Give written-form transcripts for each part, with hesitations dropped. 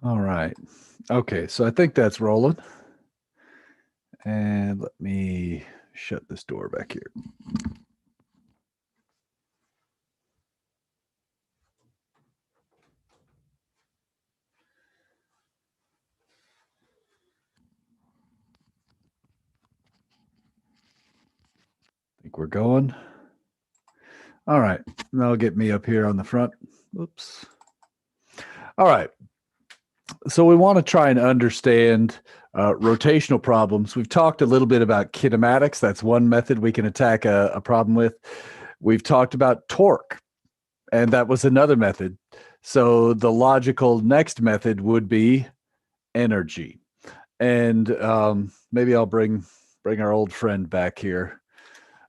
All right. Okay, so I think that's rolling. And let me shut this door back here. I think we're going. All right. That'll get me up here on the front. Oops. All right. So we want to try and understand rotational problems. We've talked a little bit about kinematics. That's one method we can attack a problem with. We've talked about torque, and that was another method. So the logical next method would be energy. And maybe I'll bring our old friend back here.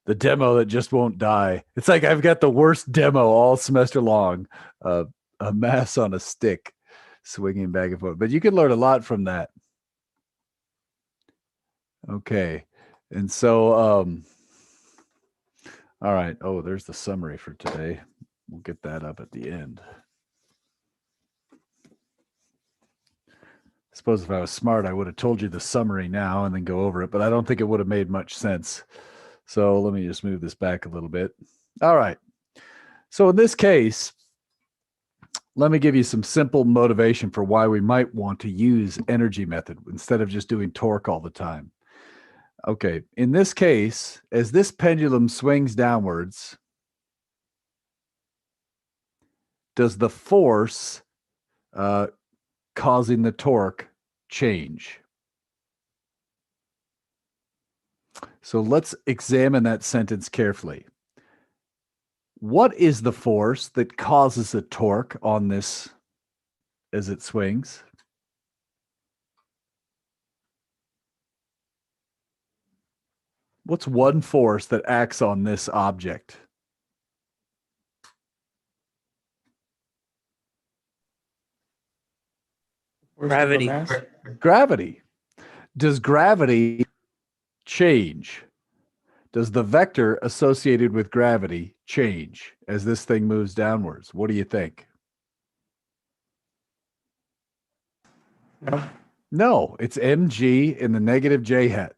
The demo that just won't die. It's like I've got the worst demo all semester long. A mass on a stick swinging back and forth. But you can learn a lot from that. Okay. And so, all right. Oh, there's the summary for today. We'll get that up at the end. I suppose if I was smart, I would have told you the summary now and then go over it, but I don't think it would have made much sense. So let me just move this back a little bit. All right. So in this case, let me give you some simple motivation for why we might want to use energy method instead of just doing torque all the time. Okay, in this case, as this pendulum swings downwards, does the force causing the torque change? So let's examine that sentence carefully. What is the force that causes a torque on this as it swings? What's one force that acts on this object? Gravity. Gravity. Does gravity change? Does the vector associated with gravity change as this thing moves downwards? What do you think? No. No, it's mg in the negative j hat.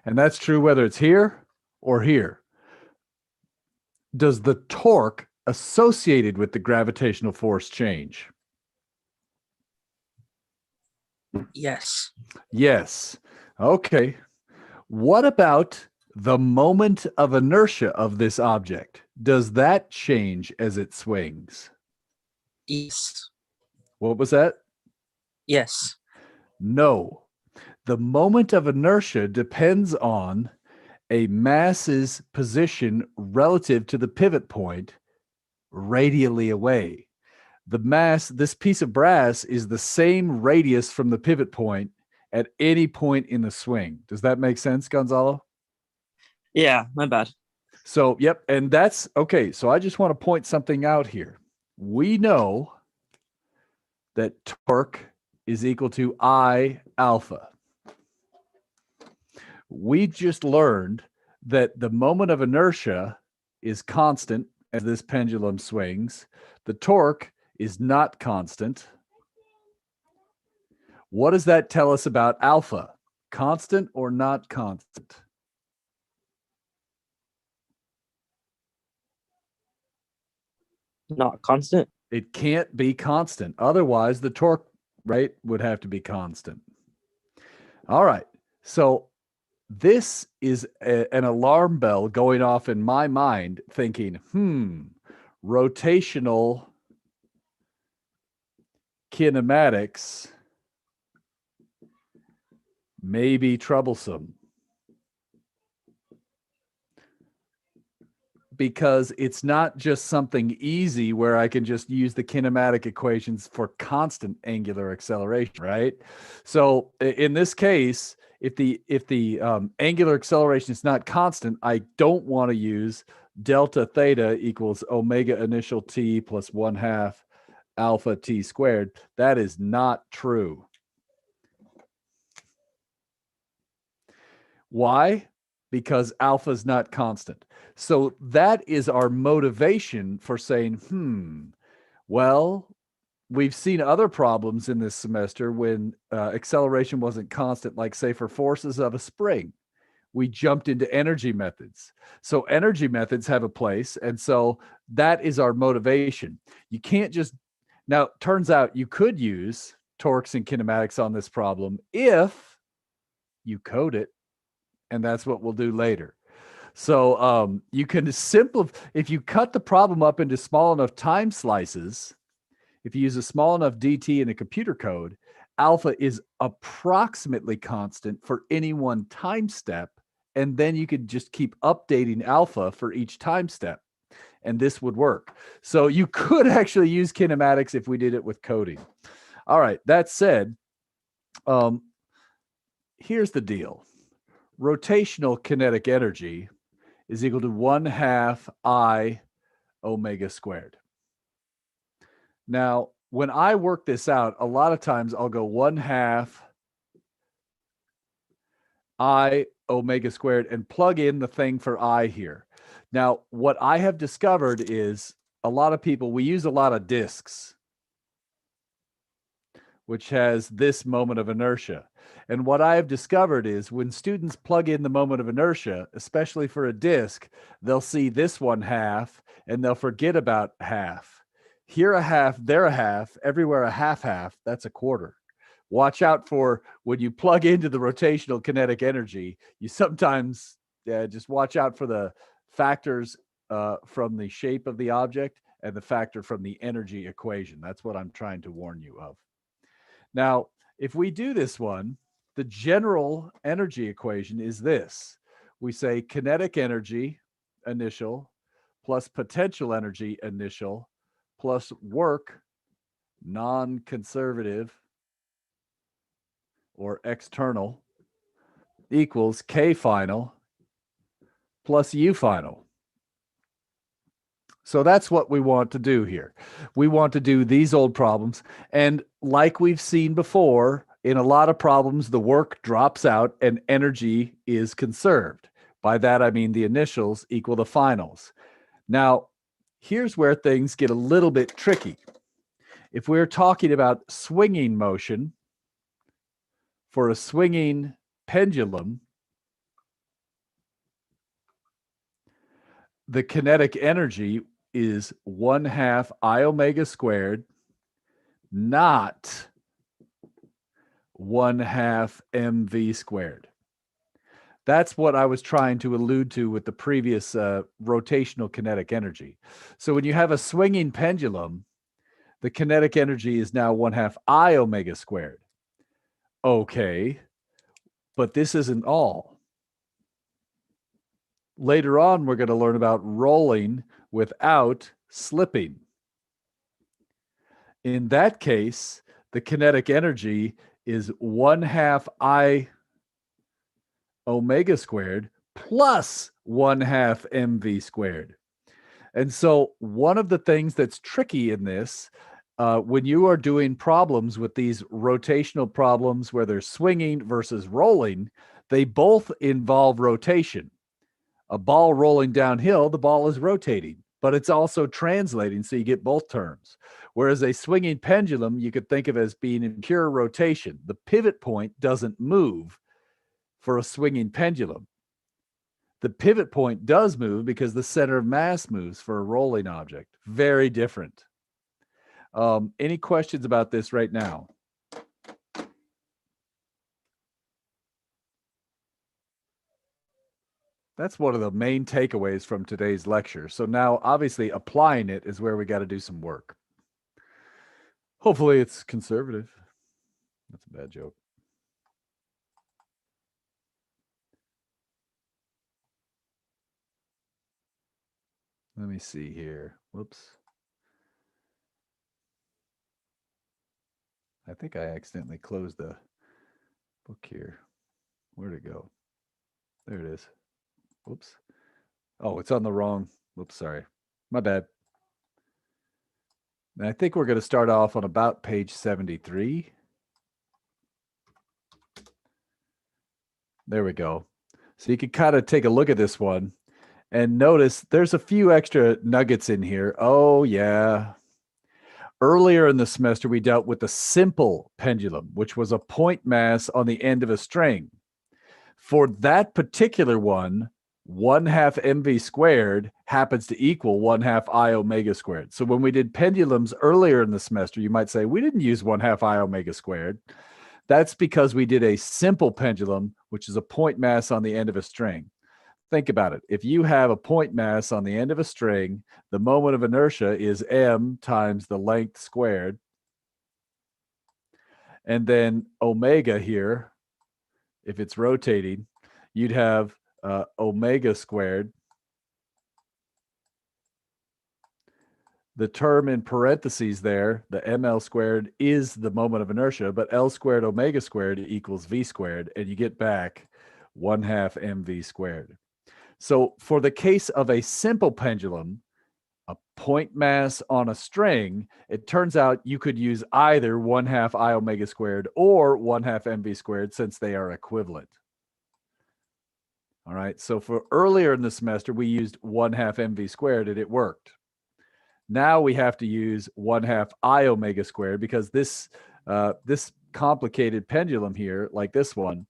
And that's true whether it's here or here. Does the torque associated with the gravitational force change? Yes. Yes. Okay. What about the moment of inertia of this object? Does that change as it swings? Yes. What was that? Yes. No. The moment of inertia depends on a mass's position relative to the pivot point radially away. The mass, this piece of brass, is the same radius from the pivot point at any point in the swing. Does that make sense, Gonzalo? Yeah, my bad. So, yep. And that's okay. So I just want to point something out here. We know that torque is equal to I alpha. We just learned that the moment of inertia is constant as this pendulum swings. The torque is not constant. What does that tell us about alpha? Constant or not constant? Not constant. It can't be constant. Otherwise, the torque rate would have to be constant. All right. So this is an alarm bell going off in my mind thinking, rotational kinematics may be troublesome because it's not just something easy where I can just use the kinematic equations for constant angular acceleration, right? So in this case, if the angular acceleration is not constant, I don't want to use delta theta equals omega initial t plus 1/2 alpha t squared. That is not true. Why? Because alpha is not constant. So that is our motivation for saying, well, we've seen other problems in this semester when acceleration wasn't constant, like say for forces of a spring. We jumped into energy methods. So energy methods have a place. And so that is our motivation. You can't just, now turns out you could use torques and kinematics on this problem if you code it. And that's what we'll do later. So you can simplify, if you cut the problem up into small enough time slices, if you use a small enough DT in a computer code, alpha is approximately constant for any one time step. And then you could just keep updating alpha for each time step. And this would work. So you could actually use kinematics if we did it with coding. All right. That said, here's the deal. Rotational kinetic energy is equal to 1/2 I omega squared. Now, when I work this out, a lot of times I'll go 1/2 I omega squared and plug in the thing for I here. Now, what I have discovered is a lot of people, we use a lot of disks, which has this moment of inertia. And what I have discovered is when students plug in the moment of inertia, especially for a disk, they'll see this 1/2 and they'll forget about half. Here a half, there a half, everywhere a half, that's a quarter. Watch out for when you plug into the rotational kinetic energy, you sometimes just watch out for the factors from the shape of the object and the factor from the energy equation. That's what I'm trying to warn you of. Now, if we do this one, the general energy equation is this. We say kinetic energy initial plus potential energy initial plus work non-conservative or external equals K final plus U final. So that's what we want to do here. We want to do these old problems. And like we've seen before, in a lot of problems, the work drops out and energy is conserved. By that, I mean the initials equal the finals. Now, here's where things get a little bit tricky. If we're talking about swinging motion for a swinging pendulum, the kinetic energy is 1/2 I omega squared, not 1/2 mv squared. That's what I was trying to allude to with the previous rotational kinetic energy. So when you have a swinging pendulum, the kinetic energy is now 1/2 I omega squared. Okay, but this isn't all. Later on, we're going to learn about rolling without slipping. In that case, the kinetic energy is 1/2 I omega squared plus 1/2 mv squared. And so one of the things that's tricky in this, when you are doing problems with these rotational problems where they're swinging versus rolling, they both involve rotation. A ball rolling downhill, the ball is rotating, but it's also translating, so you get both terms. Whereas a swinging pendulum, you could think of as being in pure rotation. The pivot point doesn't move for a swinging pendulum. The pivot point does move because the center of mass moves for a rolling object. Very different. Any questions about this right now? That's one of the main takeaways from today's lecture. So now, obviously, applying it is where we got to do some work. Hopefully, it's conservative. That's a bad joke. Let me see here. Whoops. I think I accidentally closed the book here. Where'd it go? There it is. Whoops. Oh, it's on the wrong. Whoops, sorry. My bad. And I think we're going to start off on about page 73. There we go. So you can kind of take a look at this one and notice there's a few extra nuggets in here. Oh, yeah. Earlier in the semester, we dealt with the simple pendulum, which was a point mass on the end of a string. For that particular one, 1/2 mv squared happens to equal 1/2 I omega squared. So when we did pendulums earlier in the semester, you might say, we didn't use 1/2 I omega squared. That's because we did a simple pendulum, which is a point mass on the end of a string. Think about it. If you have a point mass on the end of a string, the moment of inertia is m times the length squared. And then omega here, if it's rotating, you'd have omega squared. The term in parentheses there, the ml squared, is the moment of inertia, but L squared omega squared equals V squared, and you get back 1/2 mv squared. So for the case of a simple pendulum, a point mass on a string, it turns out you could use either 1/2 I omega squared or 1/2 mv squared, since they are equivalent. All right, so for earlier in the semester, we used 1/2 mv squared and it worked. Now we have to use 1/2 I omega squared, because this complicated pendulum here, like this one,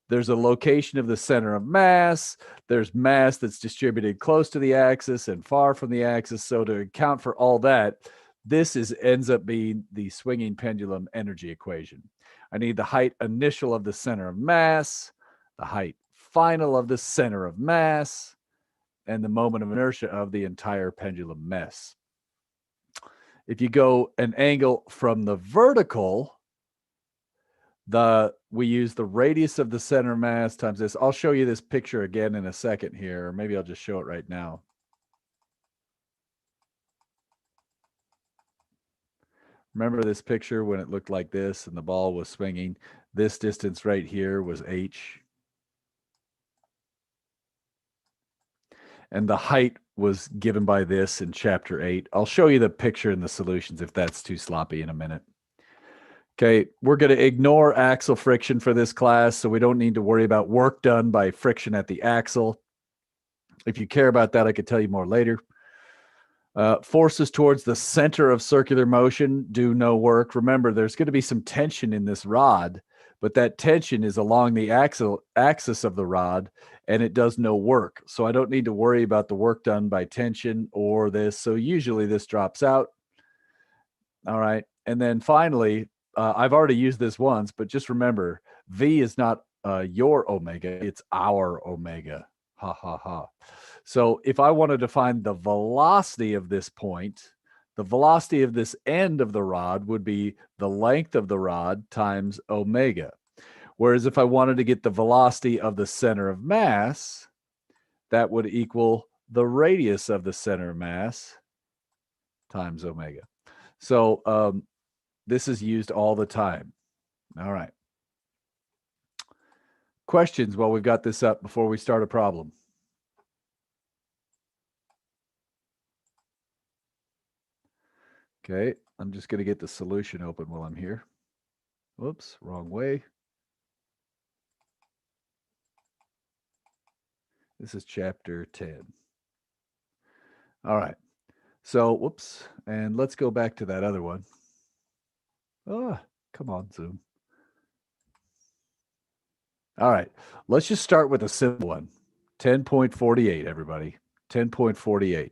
there's a location of the center of mass. There's mass that's distributed close to the axis and far from the axis. So to account for all that, this ends up being the swinging pendulum energy equation. I need the height initial of the center of mass, the height final of the center of mass, and the moment of inertia of the entire pendulum mess. If you go an angle from the vertical, we use the radius of the center mass times this. I'll show you this picture again in a second here, or maybe I'll just show it right now. Remember this picture when it looked like this and the ball was swinging? This distance right here was h. And the height was given by this in chapter 8. I'll show you the picture and the solutions if that's too sloppy in a minute. Okay, we're going to ignore axle friction for this class, so we don't need to worry about work done by friction at the axle. If you care about that, I could tell you more later. Forces towards the center of circular motion do no work. Remember, there's going to be some tension in this rod, but that tension is along the axis of the rod, and it does no work. So I don't need to worry about the work done by tension or this. So usually this drops out. All right. And then finally, I've already used this once, but just remember, V is not your omega, it's our omega. Ha, ha, ha. So if I wanted to find the velocity of this point, the velocity of this end of the rod would be the length of the rod times omega. Whereas if I wanted to get the velocity of the center of mass, that would equal the radius of the center of mass times omega. So this is used all the time. All right. Questions while we've got this up before we start a problem? Okay, I'm just going to get the solution open while I'm here. Whoops, wrong way. This is chapter 10. All right. So, whoops, and let's go back to that other one. Oh, come on, Zoom. All right, let's just start with a simple one. 10.48, everybody. 10.48.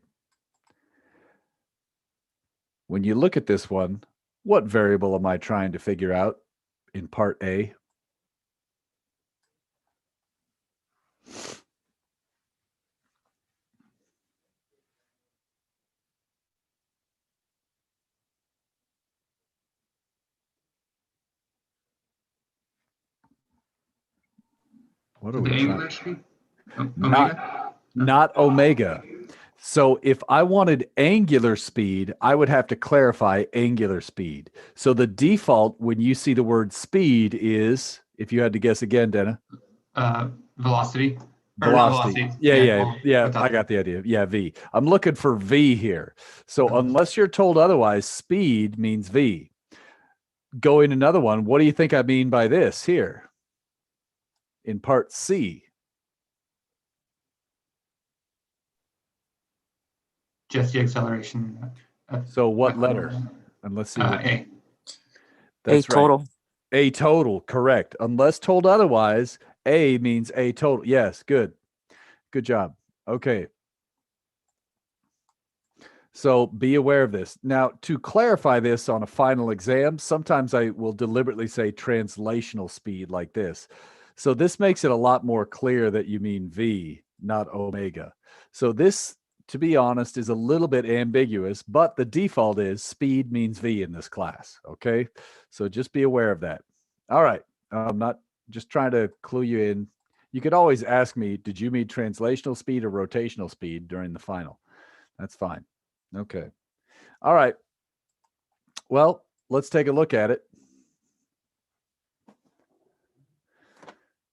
When you look at this one, what variable am I trying to figure out in part A? What are we trying? Not omega. So if I wanted angular speed, I would have to clarify angular speed. So the default when you see the word speed is, if you had to guess again, Dana. Velocity. Velocity. Yeah. I got the idea. Yeah, V. I'm looking for V here. So unless you're told otherwise, speed means V. Going another one, what do you think I mean by this here? In part C. Just the acceleration. So what letter? And let's see what A. that's A total. right. A total, correct. Unless told otherwise, A means A total. Yes, good. Good job. Okay. So be aware of this. Now, to clarify this on a final exam, sometimes I will deliberately say translational speed like this. So this makes it a lot more clear that you mean V, not omega. So this, to be honest, is a little bit ambiguous, but the default is speed means V in this class. Okay. So just be aware of that. All right. I'm not just trying to clue you in. You could always ask me, did you mean translational speed or rotational speed during the final? That's fine. Okay. All right. Well, let's take a look at it.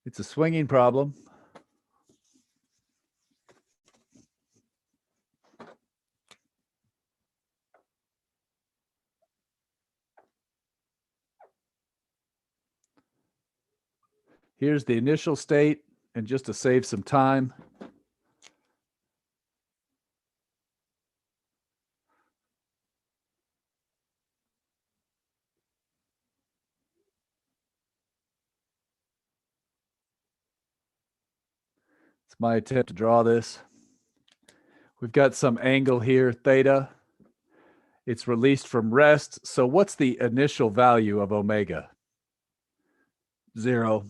It's a swinging problem. Here's the initial state, and just to save some time, it's my attempt to draw this. We've got some angle here, theta. It's released from rest. So what's the initial value of omega? 0.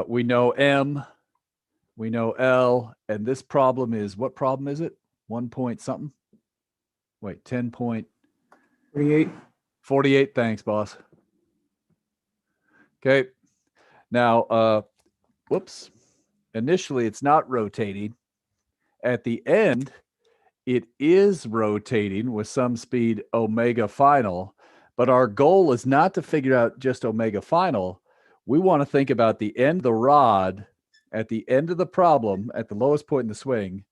We know M, we know L, and this problem is, what problem is it? 1 point something? Wait, 10.48. 48. Thanks, boss. Okay. Now, whoops. Initially, it's not rotating. At the end, it is rotating with some speed omega final, but our goal is not to figure out just omega final. We want to think about the end of the rod at the end of the problem at the lowest point in the swing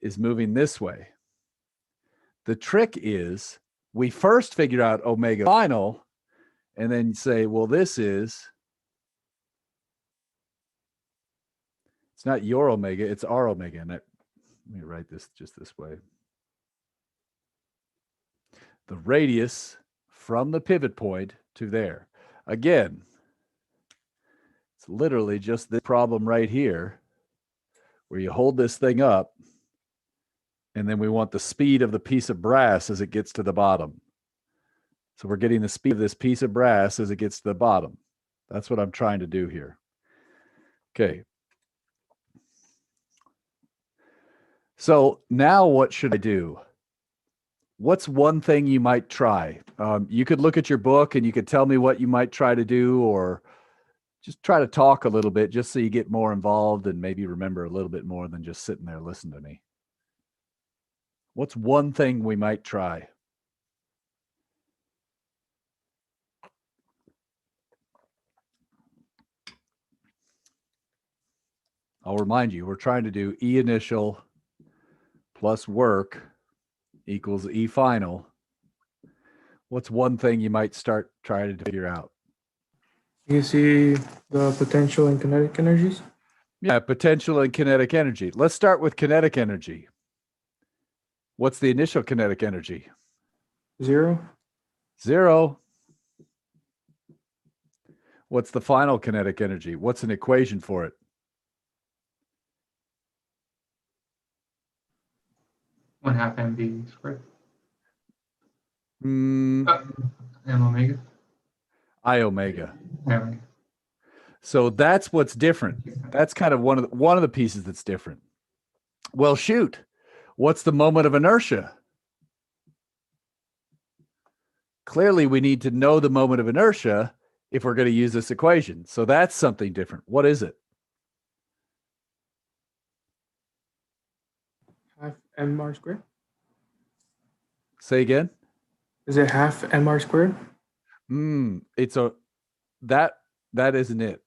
is moving this way. The trick is we first figure out omega final and then say, well, this is, it's not your omega, it's our omega. And let me write this just this way. The radius from the pivot point to there. Again, it's literally just this problem right here where you hold this thing up and then we want the speed of the piece of brass as it gets to the bottom. So we're getting the speed of this piece of brass as it gets to the bottom. That's what I'm trying to do here. Okay. So now what should I do? What's one thing you might try? You could look at your book and you could tell me what you might try to do, or just try to talk a little bit just so you get more involved and maybe remember a little bit more than just sitting there listening to me. What's one thing we might try? I'll remind you, we're trying to do E initial plus work equals E final. What's one thing you might start trying to figure out? You see the potential and kinetic energies? Yeah, potential and kinetic energy. Let's start with kinetic energy. What's the initial kinetic energy? 0. 0. What's the final kinetic energy? What's an equation for it? 1/2 mv squared. Mm, M omega. I omega. Omega. So that's what's different. That's kind of one of the pieces that's different. Well, shoot. What's the moment of inertia? Clearly, we need to know the moment of inertia if we're going to use this equation. So that's something different. What is it? Half mr squared? Say again. Is it half mr squared? It's a that isn't it.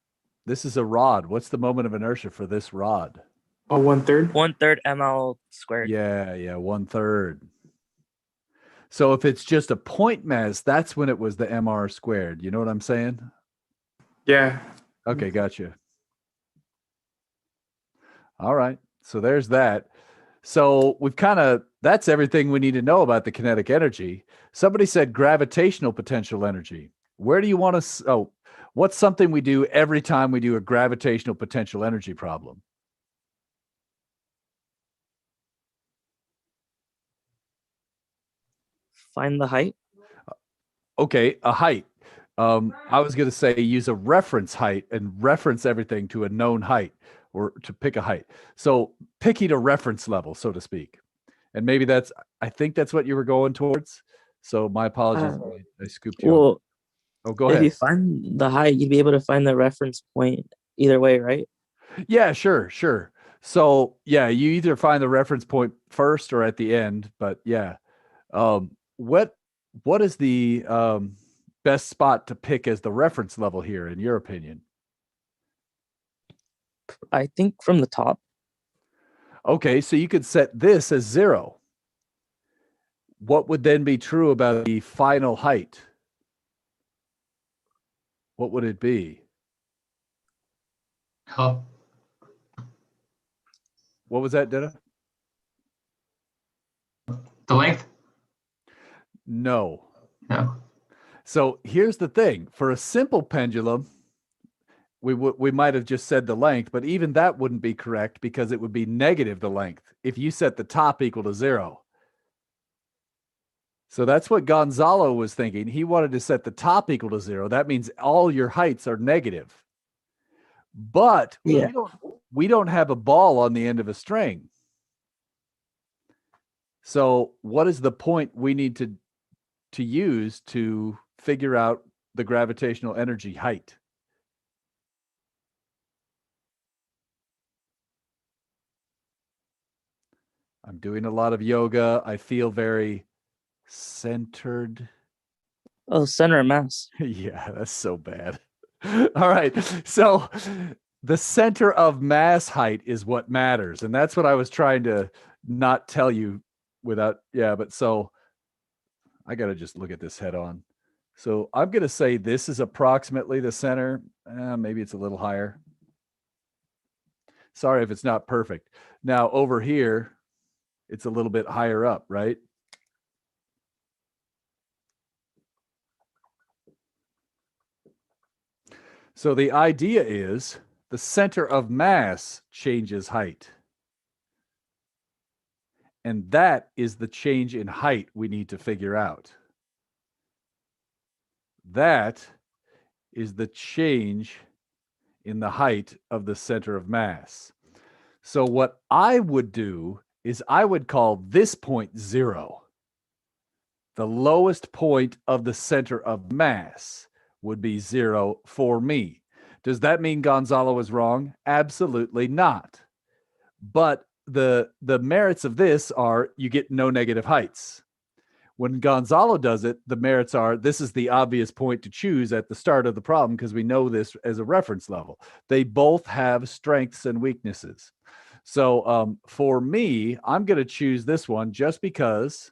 This is a rod. What's the moment of inertia for this rod? Oh, 1/3? 1/3 ml squared. Yeah, 1/3. So if it's just a point mass, that's when it was the mr squared. You know what I'm saying? Yeah. Okay, gotcha. All right. So there's that. So we've that's everything we need to know about the kinetic energy. Somebody said gravitational potential energy. Where do you want to, what's something we do every time we do a gravitational potential energy problem? Find the height. Okay, a height. I was going to say use a reference height and reference everything to a known height or to pick a height. So picking a reference level, so to speak. And maybe I think that's what you were going towards. So my apologies. I scooped you up. Well, Oh, go if ahead. you find the height, you'd be able to find the reference point either way, right? Yeah, sure. So yeah, you either find the reference point first or at the end, but yeah. What is the best spot to pick as the reference level here, in your opinion? I think from the top. Okay, so you could set this as 0. What would then be true about the final height? What would it be? Up. What was that, Dana? The length? No. No. So here's the thing. For a simple pendulum, we might have just said the length, but even that wouldn't be correct because it would be negative the length if you set the top equal to 0. So that's what Gonzalo was thinking. He wanted to set the top equal to 0. That means all your heights are negative. But Yeah. we don't have a ball on the end of a string. So what is the point we need to use to figure out the gravitational energy height? I'm doing a lot of yoga. I feel very centered. Oh, center of mass. Yeah, that's so bad. All right. So the center of mass height is what matters. And that's what I was trying to not tell you without. Yeah. But so I got to just look at this head on. So I'm going to say this is approximately the center. Maybe it's a little higher. Sorry if it's not perfect. Now over here, it's a little bit higher up, right? So the idea is the center of mass changes height. And that is the change in height we need to figure out. That is the change in the height of the center of mass. So what I would do is I would call this point 0. The lowest point of the center of mass would be 0 for me. Does that mean Gonzalo is wrong? Absolutely not. But the merits of this are you get no negative heights. When Gonzalo does it, the merits are this is the obvious point to choose at the start of the problem because we know this as a reference level. They both have strengths and weaknesses. So for me, I'm going to choose this one just because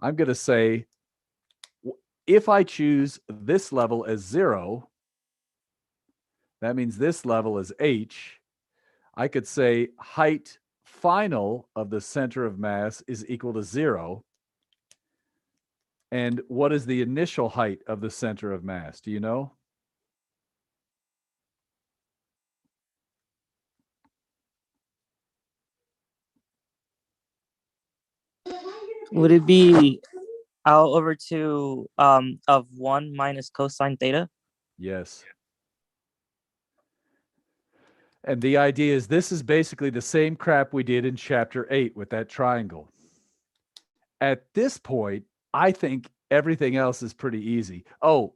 I'm going to say if I choose this level as 0, that means this level is h. I could say height final of the center of mass is equal to 0. And what is the initial height of the center of mass? Do you know? Would it be L over 2 of 1 minus cosine theta? Yes. And the idea is this is basically the same crap we did in chapter 8 with that triangle. At this point, I think everything else is pretty easy. Oh,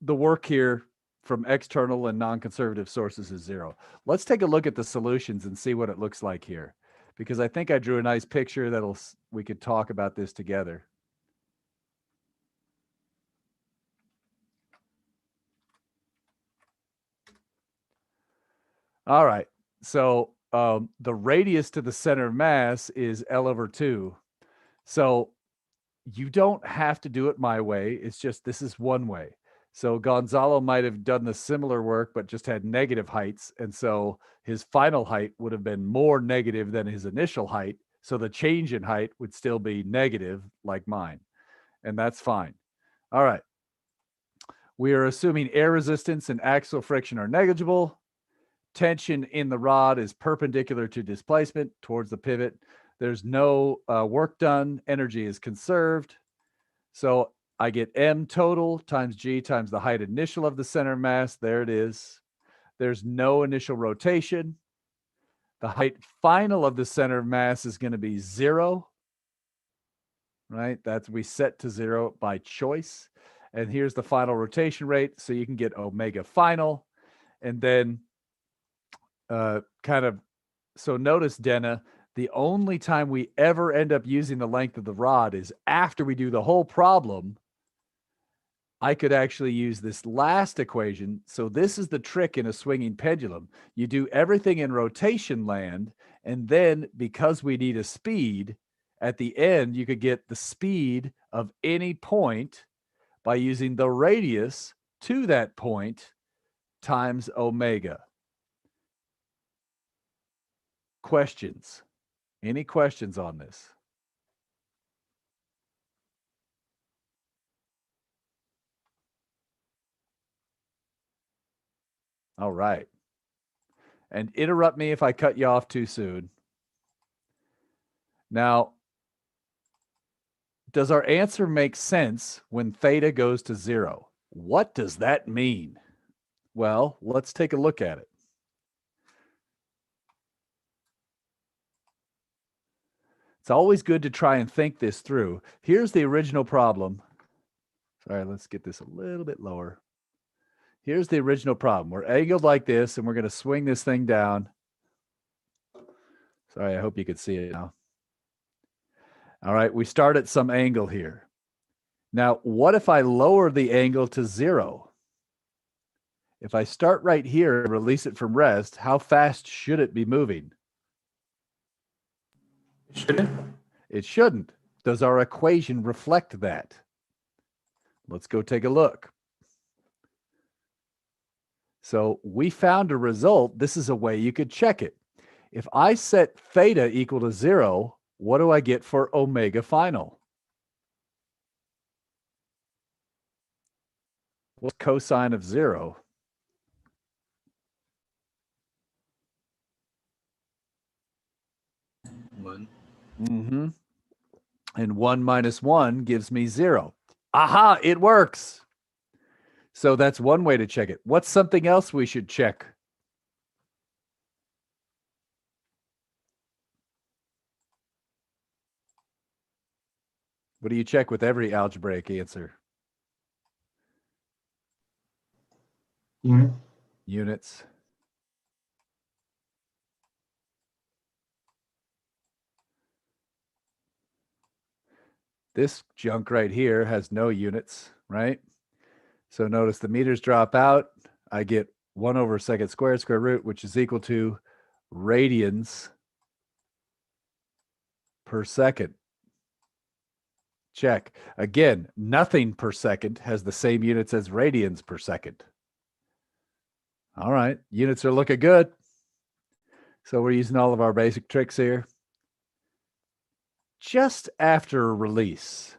the work here from external and non-conservative sources is 0. Let's take a look at the solutions and see what it looks like here, because I think I drew a nice picture we could talk about this together. All right. So the radius to the center of mass is L over 2. So you don't have to do it my way. It's just this is one way. So Gonzalo might have done the similar work, but just had negative heights. And so his final height would have been more negative than his initial height So the change in height would still be negative like mine. And that's fine. All right. We are assuming air resistance and axial friction are negligible. Tension in the rod is perpendicular to displacement towards the pivot. There's no work done. Energy is conserved. So I get M total times G times the height initial of the center of mass. There it is. There's no initial rotation. The height final of the center of mass is going to be 0. Right? That's we set to 0 by choice. And here's the final rotation rate. So you can get omega final. And then so notice, Denna, the only time we ever end up using the length of the rod is after we do the whole problem. I could actually use this last equation. So this is the trick in a swinging pendulum. You do everything in rotation land, and then because we need a speed, at the end, you could get the speed of any point by using the radius to that point times omega. Questions? Any questions on this? All right. And interrupt me if I cut you off too soon. Now, does our answer make sense when theta goes to 0? What does that mean? Well, let's take a look at it. It's always good to try and think this through. Here's the original problem. Sorry, let's get this a little bit lower. Here's the original problem. We're angled like this, and we're going to swing this thing down. Sorry, I hope you could see it now. All right, we start at some angle here. Now, what if I lower the angle to 0? If I start right here and release it from rest, how fast should it be moving? Shouldn't? It shouldn't. Does our equation reflect that? Let's go take a look. So we found a result. This is a way you could check it. If I set theta equal to 0, what do I get for omega final? What's cosine of 0? 1. Mm-hmm. And 1 minus 1 gives me 0. Aha, it works. So that's one way to check it. What's something else we should check? What do you check with every algebraic answer? Unit. Units. This junk right here has no units, right? So notice the meters drop out. I get 1 over second squared square root, which is equal to radians per second. Check. Again, nothing per second has the same units as radians per second. All right, units are looking good. So we're using all of our basic tricks here. Just after release.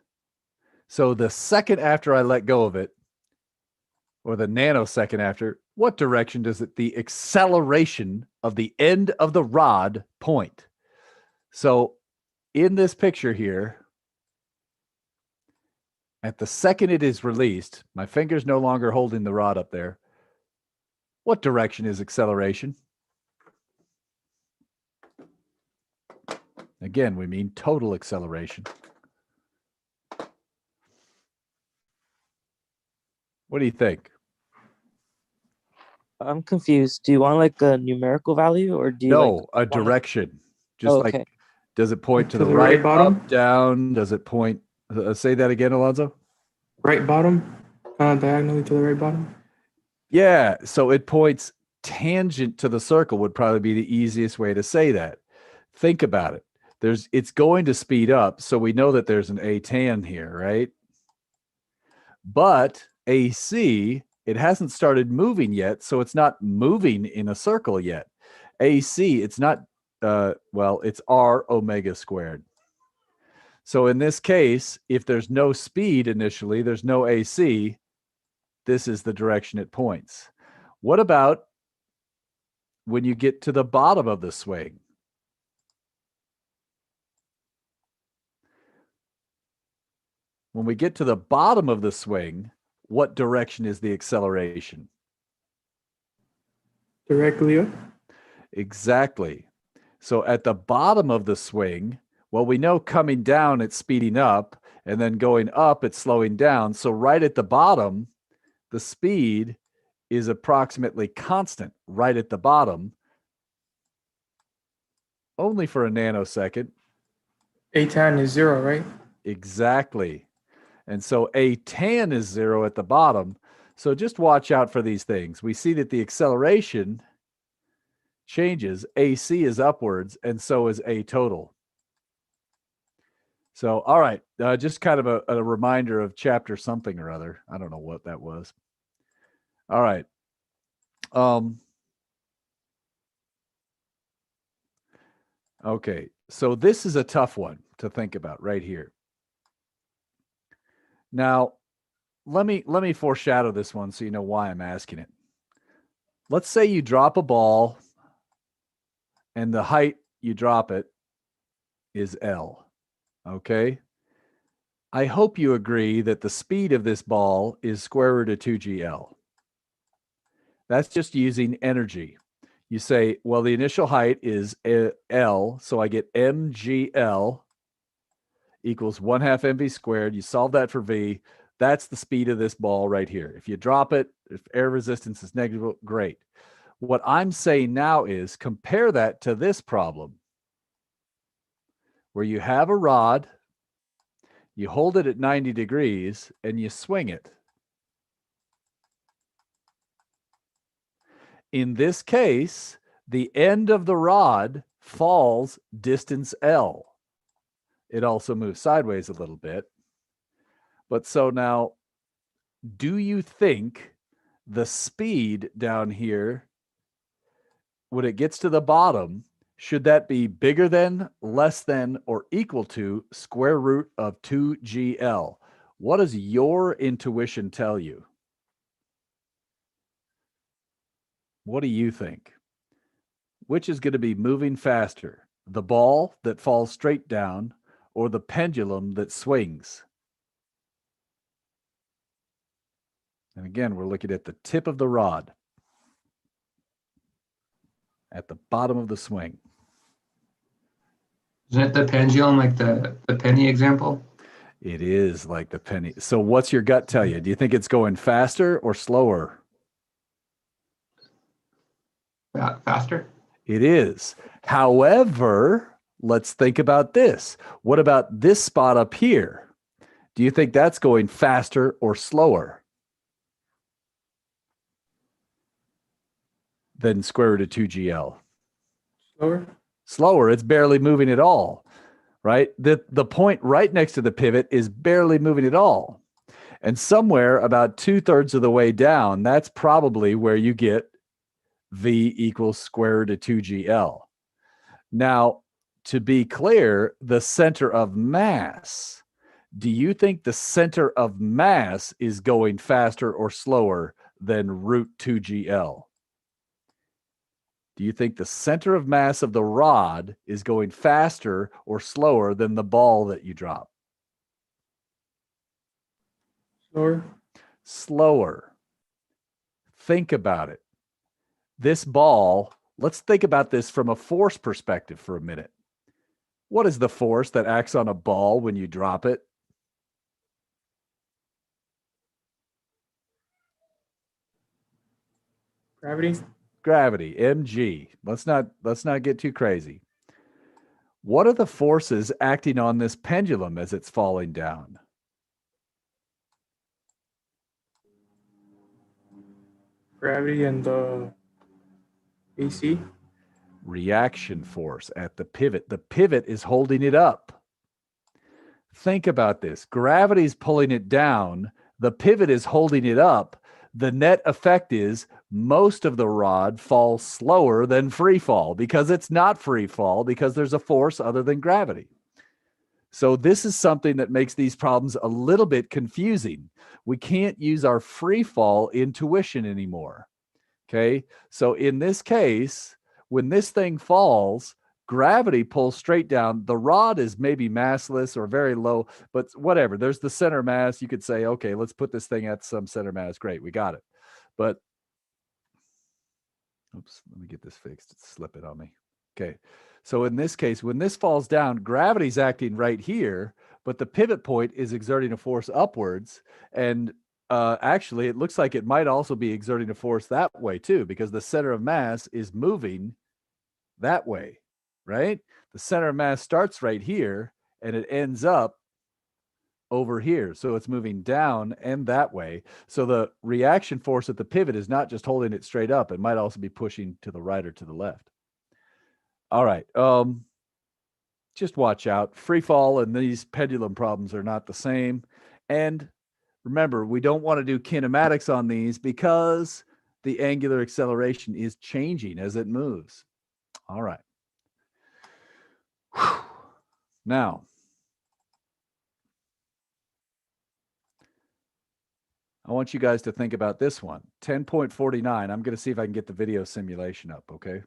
So the second after I let go of it, or the nanosecond after, what direction does the acceleration of the end of the rod point? So in this picture here, at the second it is released, my finger's no longer holding the rod up there. What direction is acceleration? Again, we mean total acceleration. What do you think? I'm confused. Do you want like a numerical value or do you No, a want direction. Just Oh, like, okay. does it point to To the the right, right bottom? up, down? Does it point? Say that again, Alonzo. Right bottom? Diagonally to the right bottom? Yeah, so it points tangent to the circle would probably be the easiest way to say that. Think about it. It's going to speed up, so we know that there's an A tan here, right? But AC, it hasn't started moving yet, so it's not moving in a circle yet. AC, it's not well, it's r omega squared. So in this case, if there's no speed initially, there's no AC, this is the direction it points. What about when you get to the bottom of the swing? When we get to the bottom of the swing, what direction is the acceleration? Directly up. Exactly. So at the bottom of the swing, well, we know coming down, it's speeding up, and then going up, it's slowing down. So right at the bottom, the speed is approximately constant right at the bottom, only for a nanosecond. A tan is 0, right? Exactly. And so A tan is 0 at the bottom. So just watch out for these things. We see that the acceleration changes. AC is upwards, and so is A total. So, all right, just kind of a reminder of chapter something or other. I don't know what that was. All right. Okay, so this is a tough one to think about right here. Now, let me foreshadow this one so you know why I'm asking it. Let's say you drop a ball and the height you drop it is L. Okay? I hope you agree that the speed of this ball is square root of 2gl. That's just using energy. You say, well, the initial height is L, so I get mgl equals 1/2 mv squared. You solve that for v. That's the speed of this ball right here. If you drop it, if air resistance is negligible, great. What I'm saying now is compare that to this problem where you have a rod, you hold it at 90 degrees, and you swing it. In this case, the end of the rod falls distance L. It also moves sideways a little bit. But so now, do you think the speed down here, when it gets to the bottom, should that be bigger than, less than, or equal to square root of 2gl? What does your intuition tell you? What do you think? Which is going to be moving faster, the ball that falls straight down or the pendulum that swings? And again, we're looking at the tip of the rod at the bottom of the swing. Isn't it the pendulum, like the penny example? It is like the penny. So what's your gut tell you? Do you think it's going faster or slower? Faster? It is. However, let's think about this. What about this spot up here? Do you think that's going faster or slower than square root of 2gl? Slower. Slower. It's barely moving at all, right? The point right next to the pivot is barely moving at all. And somewhere about 2/3 of the way down, that's probably where you get V equals square root of 2gl. Now, to be clear, the center of mass, do you think the center of mass is going faster or slower than root 2gl? Do you think the center of mass of the rod is going faster or slower than the ball that you drop? Slower. Slower. Think about it. This ball, let's think about this from a force perspective for a minute. What is the force that acts on a ball when you drop it? Gravity. Gravity, mg. Let's not get too crazy. What are the forces acting on this pendulum as it's falling down? Gravity and the AC. Reaction force at the pivot. The pivot is holding it up. Think about this. Gravity's pulling it down. The pivot is holding it up. the net effect is most of the rod falls slower than free fall because it's not free fall because there's a force other than gravity. So this is something that makes these problems a little bit confusing. We can't use our free fall intuition anymore. Okay, so in this case, when this thing falls, gravity pulls straight down. The rod is maybe massless or very low, but whatever. There's the center mass. You could say, okay, let's put this thing at some center mass. Great, we got it. But, oops, let me get this fixed. It's slipping on me. Okay, so in this case, when this falls down, gravity's acting right here, but the pivot point is exerting a force upwards. And actually, it looks like it might also be exerting a force that way too, because the center of mass is moving that way, right? The center of mass starts right here and it ends up over here. So it's moving down and that way. So the reaction force at the pivot is not just holding it straight up. It might also be pushing to the right or to the left. All right. Just watch out. Free fall and these pendulum problems are not the same. And remember, we don't want to do kinematics on these because the angular acceleration is changing as it moves. All right. Whew. Now, I want you guys to think about this one. 10.49. I'm going to see if I can get the video simulation up, okay?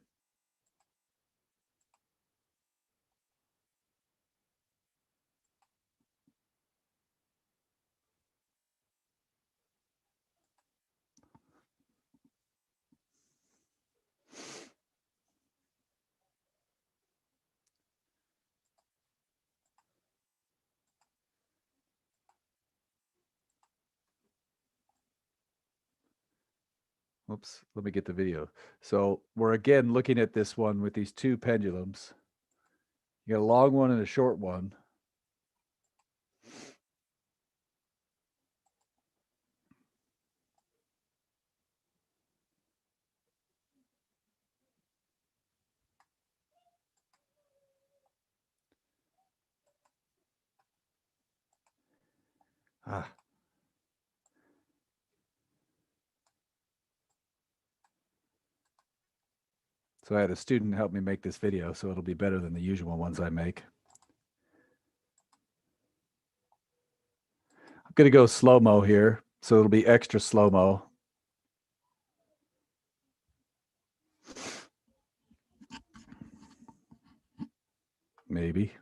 Oops, let me get the video. So we're again looking at this one with these two pendulums. You got a long one and a short one. So I had a student help me make this video, so it'll be better than the usual ones I make. I'm going to go slow-mo here, so it'll be extra slow-mo. Maybe.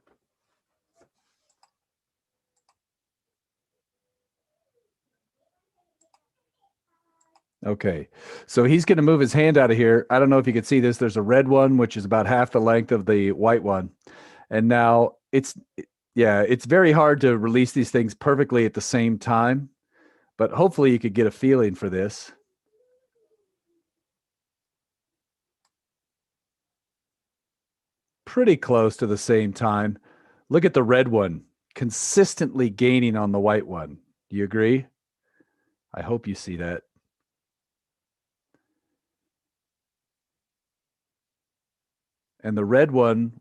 Okay, so he's going to move his hand out of here. I don't know if you can see this. There's a red one, which is about half the length of the white one. And now it's very hard to release these things perfectly at the same time, but hopefully you could get a feeling for this. Pretty close to the same time. Look at the red one consistently gaining on the white one. Do you agree? I hope you see that. And the red one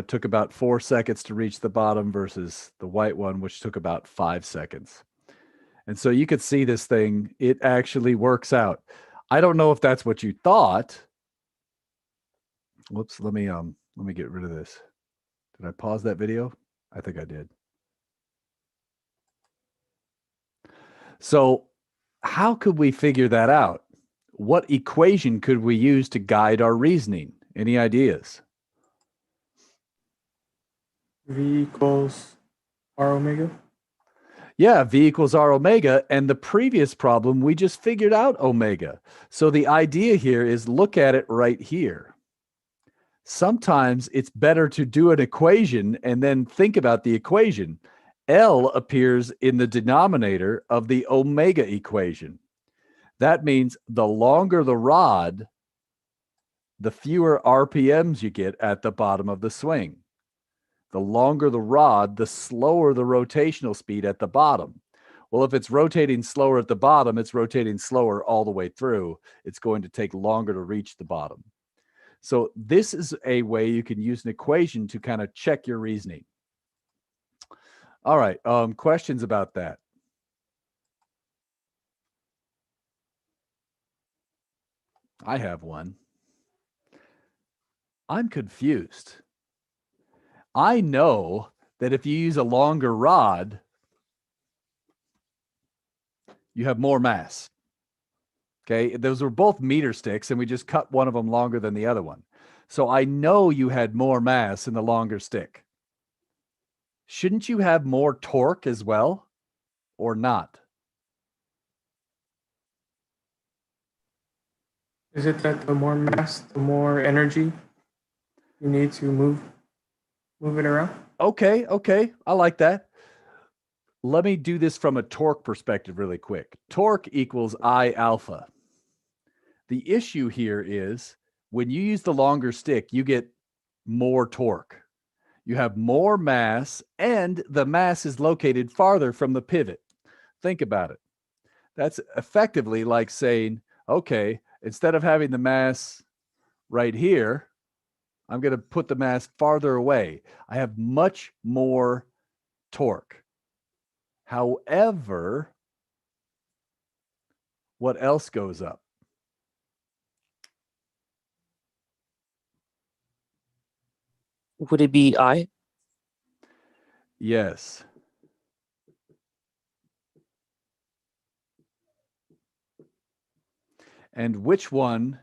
took about 4 seconds to reach the bottom versus the white one, which took about 5 seconds. And so you could see this thing, it actually works out. I don't know if that's what you thought. Whoops, let me get rid of this. Did I pause that video? I think I did. So how could we figure that out? What equation could we use to guide our reasoning? Any ideas? V equals R omega. Yeah, V equals R omega. And the previous problem, we just figured out omega. So the idea here is look at it right here. Sometimes it's better to do an equation and then think about the equation. L appears in the denominator of the omega equation. That means the longer the rod, the fewer RPMs you get at the bottom of the swing. The longer the rod, the slower the rotational speed at the bottom. Well, if it's rotating slower at the bottom, it's rotating slower all the way through. It's going to take longer to reach the bottom. So this is a way you can use an equation to kind of check your reasoning. All right, questions about that? I have one. I'm confused. I know that if you use a longer rod, you have more mass. Okay, those were both meter sticks, and we just cut one of them longer than the other one. So I know you had more mass in the longer stick. Shouldn't you have more torque as well, or not? Is it that the more mass, the more energy you need to move it around? Okay, I like that. Let me do this from a torque perspective really quick. Torque equals I alpha. The issue here is when you use the longer stick, you get more torque. You have more mass, and the mass is located farther from the pivot. Think about it. That's effectively like saying, okay, instead of having the mass right here, I'm going to put the mass farther away. I have much more torque. However, what else goes up? Would it be I? Yes. And which one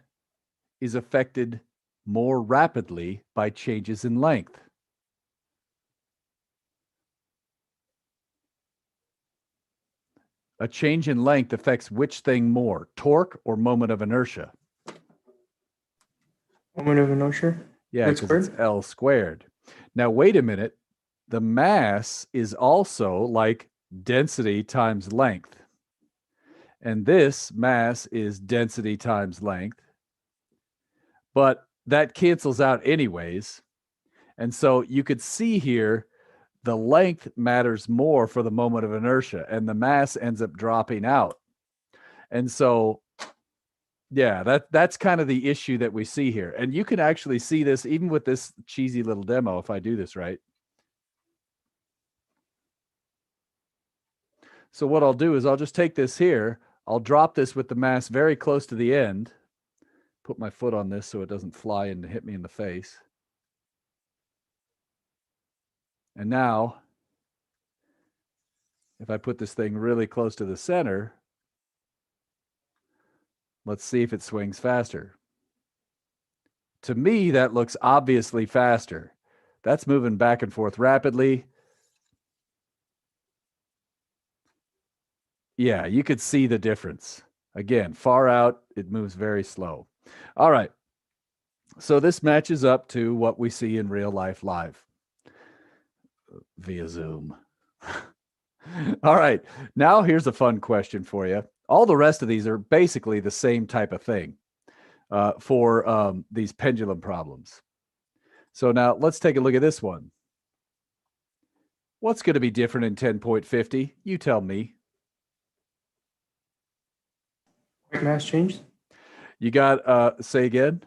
is affected more rapidly by changes in length? A change in length affects which thing more, torque or moment of inertia? Moment of inertia? Yeah, It's because it's squared? L squared. Now, wait a minute. The mass is also like density times length. And this mass is density times length. But that cancels out anyways. And so you could see here the length matters more for the moment of inertia, and the mass ends up dropping out. And so, yeah, that's kind of the issue that we see here. And you can actually see this even with this cheesy little demo if I do this right. So what I'll do is I'll just take this here. I'll drop this with the mass very close to the end. Put my foot on this so it doesn't fly and hit me in the face. And now, if I put this thing really close to the center, let's see if it swings faster. To me, that looks obviously faster. That's moving back and forth rapidly. Yeah, you could see the difference. Again, far out, it moves very slow. All right. So this matches up to what we see in real life live via Zoom. All right. Now here's a fun question for you. All the rest of these are basically the same type of thing for these pendulum problems. So now let's take a look at this one. What's going to be different in 10.50? You tell me. Point mass changed? You got, say again?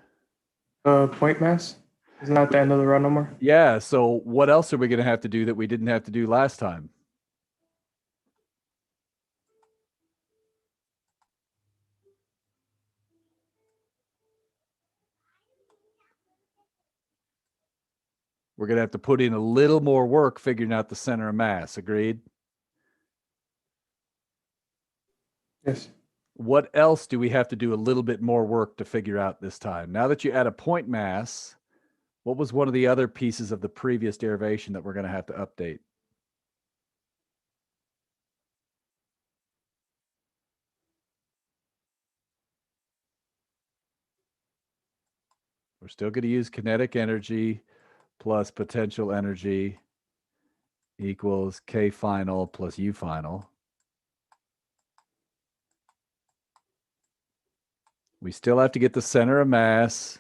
Point mass? Is not the end of the run no more? Yeah. So what else are we going to have to do that we didn't have to do last time? We're going to have to put in a little more work figuring out the center of mass. Agreed? Yes. What else do we have to do a little bit more work to figure out this time? Now that you add a point mass, what was one of the other pieces of the previous derivation that we're going to have to update? We're still going to use kinetic energy plus potential energy equals K final plus U final. We still have to get the center of mass.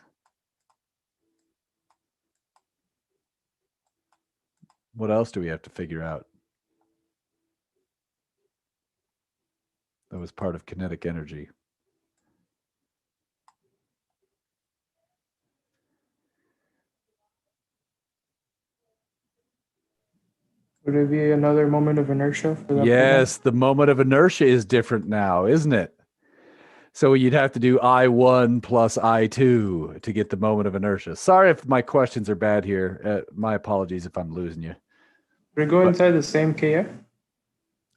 What else do we have to figure out? That was part of kinetic energy. Would it be another moment of inertia for that? Yes, the moment of inertia is different now, isn't it? So you'd have to do I1 plus I2 to get the moment of inertia. Sorry if my questions are bad here. My apologies if I'm losing you. We go But- inside the same KF.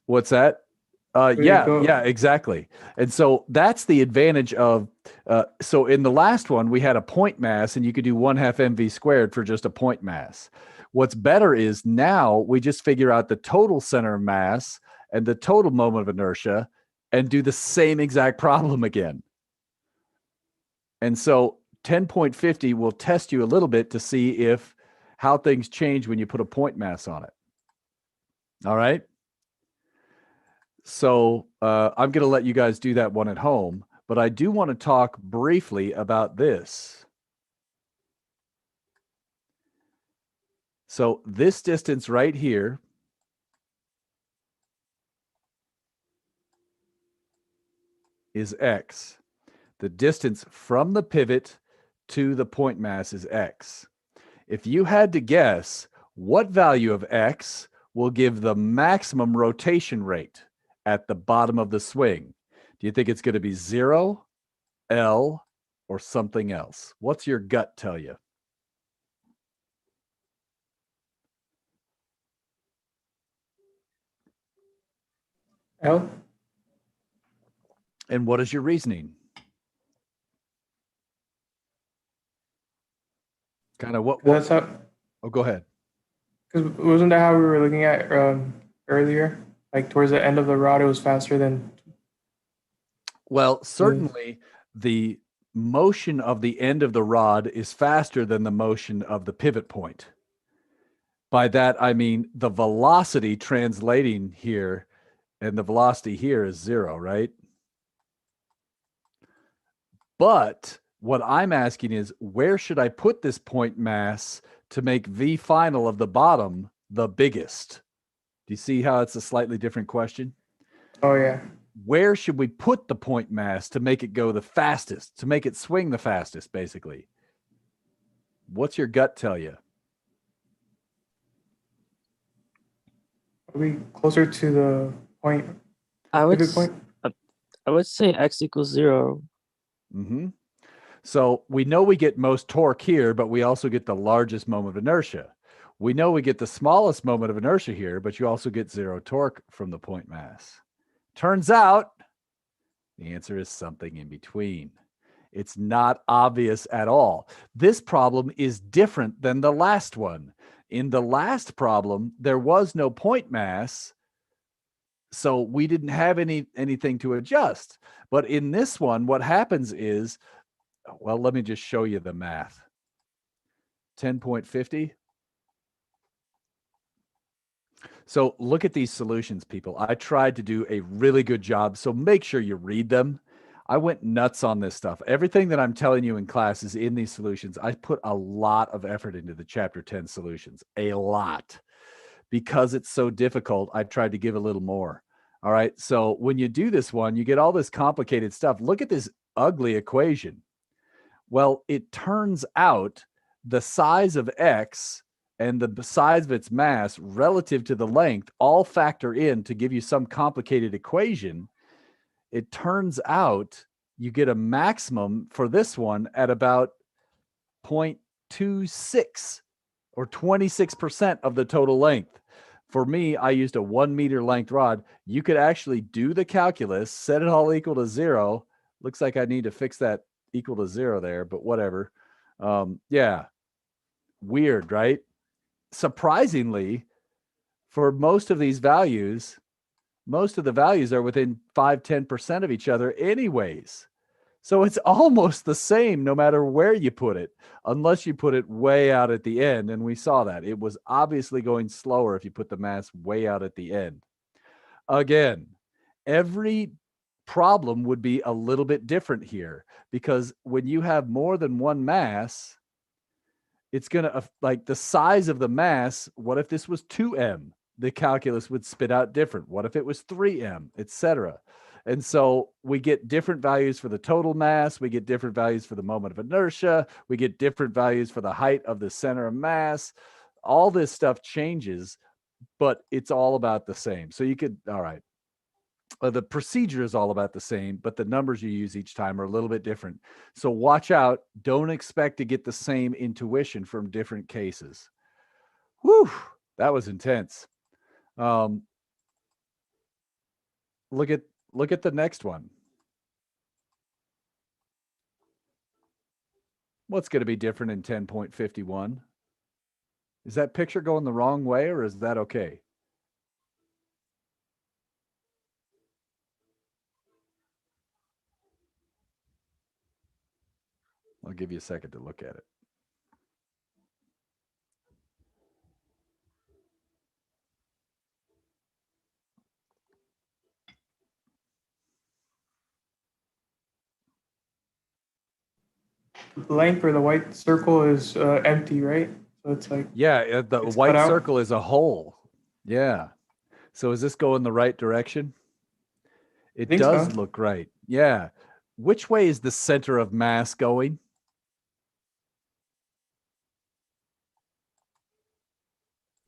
What's that? Where you Yeah, go- yeah, exactly. And so that's the advantage of, so in the last one, we had a point mass and you could do 1/2 mv squared for just a point mass. What's better is now we just figure out the total center of mass and the total moment of inertia and do the same exact problem again. And so 10.50 will test you a little bit to see if how things change when you put a point mass on it. All right. So I'm going to let you guys do that one at home, but I do want to talk briefly about this. So this distance right here is x. The distance from the pivot to the point mass is x. If you had to guess what value of x will give the maximum rotation rate at the bottom of the swing, do you think it's going to be 0, L, or something else? What's your gut tell you? L. And what is your reasoning? Kind of what That's how. oh, go ahead. Because wasn't that how we were looking at earlier? Like towards the end of the rod, it was faster than. Well, certainly the motion of the end of the rod is faster than the motion of the pivot point. By that, I mean the velocity translating here, and the velocity here is 0, right? But what I'm asking is, where should I put this point mass to make V final of the bottom the biggest? Do you see how it's a slightly different question? Oh yeah. Where should we put the point mass to make it go the fastest, to make it swing the fastest, basically? What's your gut tell you? Are we closer to the point? I would Pivot s- point. I would say x equals 0. Mm-hmm. So we know we get most torque here, but we also get the largest moment of inertia. We know we get the smallest moment of inertia here, but you also get 0 torque from the point mass. Turns out the answer is something in between. It's not obvious at all. This problem is different than the last one. In the last problem, there was no point mass, so we didn't have anything to adjust. But in this one, what happens is, well, let me just show you the math. 10.50. So look at these solutions, people. I tried to do a really good job, so make sure you read them. I went nuts on this stuff. Everything that I'm telling you in class is in these solutions. I put a lot of effort into the chapter 10 solutions, a lot. Because it's so difficult, I tried to give a little more. All right. So when you do this one, you get all this complicated stuff. Look at this ugly equation. Well, it turns out the size of X and the size of its mass relative to the length all factor in to give you some complicated equation. It turns out you get a maximum for this one at about 0.26 or 26% of the total length. For me, I used a 1 meter length rod. You could actually do the calculus, set it all equal to 0. Looks like I need to fix that equal to 0 there, but whatever. Yeah, weird, right? Surprisingly, for most of these values, most of the values are within 5-10% of each other anyways. So it's almost the same no matter where you put it, unless you put it way out at the end. And we saw that. It was obviously going slower if you put the mass way out at the end. Again, every problem would be a little bit different here, because when you have more than one mass, it's going to, like the size of the mass, what if this was 2m? The calculus would spit out different. What if it was 3m, etc.? And so we get different values for the total mass. We get different values for the moment of inertia. We get different values for the height of the center of mass. All this stuff changes, but it's all about the same. So you could, all right. the procedure is all about the same, but the numbers you use each time are a little bit different. So watch out. Don't expect to get the same intuition from different cases. Whew, that was intense. Look at the next one. What's going to be different in 10.51? Is that picture going the wrong way, or is that okay? I'll give you a second to look at it. The blank or the white circle is empty, right? So it's like, Yeah, the it's white cut out. circle is a hole. Yeah. So is this going the right direction? It think does so. look right. Yeah. Which way is the center of mass going?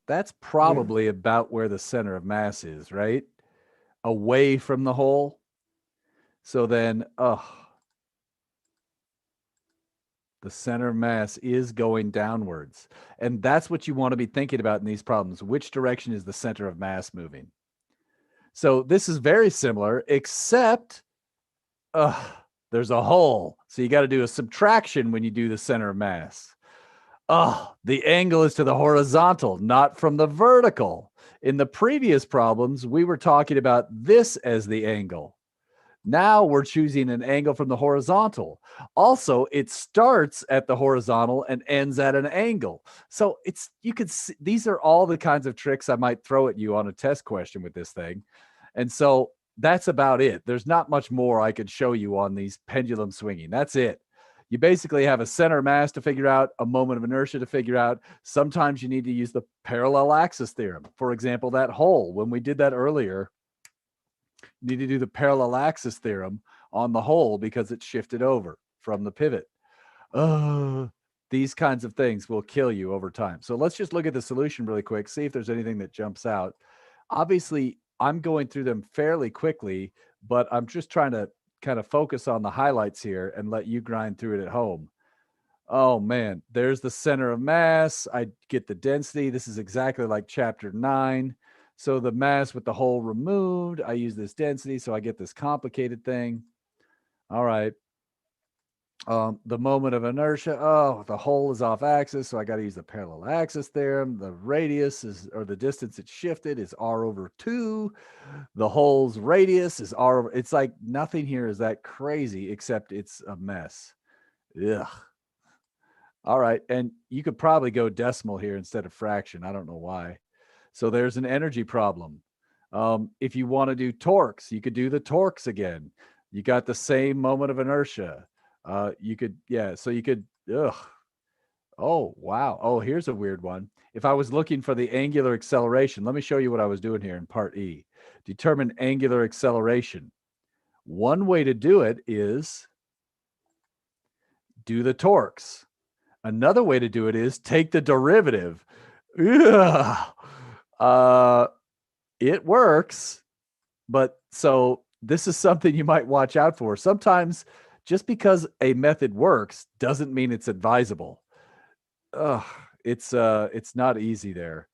That's probably about where the center of mass is, right? Away from the hole. So then, the center of mass is going downwards. And that's what you want to be thinking about in these problems. Which direction is the center of mass moving? So this is very similar, except there's a hole. So you got to do a subtraction when you do the center of mass. The angle is to the horizontal, not from the vertical. In the previous problems, we were talking about this as the angle. Now we're choosing an angle from the horizontal. Also, it starts at the horizontal and ends at an angle. So you could see, these are all the kinds of tricks I might throw at you on a test question with this thing. And so that's about it. There's not much more I could show you on these pendulum swinging. That's it. You basically have a center mass to figure out, a moment of inertia to figure out. Sometimes you need to use the parallel axis theorem. For example, that hole, when we did that earlier, you need to do the parallel axis theorem on the hole because it's shifted over from the pivot. These kinds of things will kill you over time. So let's just look at the solution really quick, see if there's anything that jumps out. Obviously, I'm going through them fairly quickly, but I'm just trying to kind of focus on the highlights here and let you grind through it at home. Oh man, there's the center of mass. I get the density. This is exactly like chapter 9. So the mass with the hole removed, I use this density, so I get this complicated thing. All right. The moment of inertia, the hole is off axis, so I got to use the parallel axis theorem. The radius is, or the distance it's shifted is r over 2. The hole's radius is r over, it's like nothing here is that crazy except it's a mess. Ugh. All right, and you could probably go decimal here instead of fraction. I don't know why. So there's an energy problem. If you want to do torques, you could do the torques again. You got the same moment of inertia. You could, yeah, so you could, oh, wow. Oh, here's a weird one. If I was looking for the angular acceleration, let me show you what I was doing here in part E. Determine angular acceleration. One way to do it is do the torques. Another way to do it is take the derivative. It works, but so this is something you might watch out for. Sometimes just because a method works doesn't mean it's advisable. It's not easy there.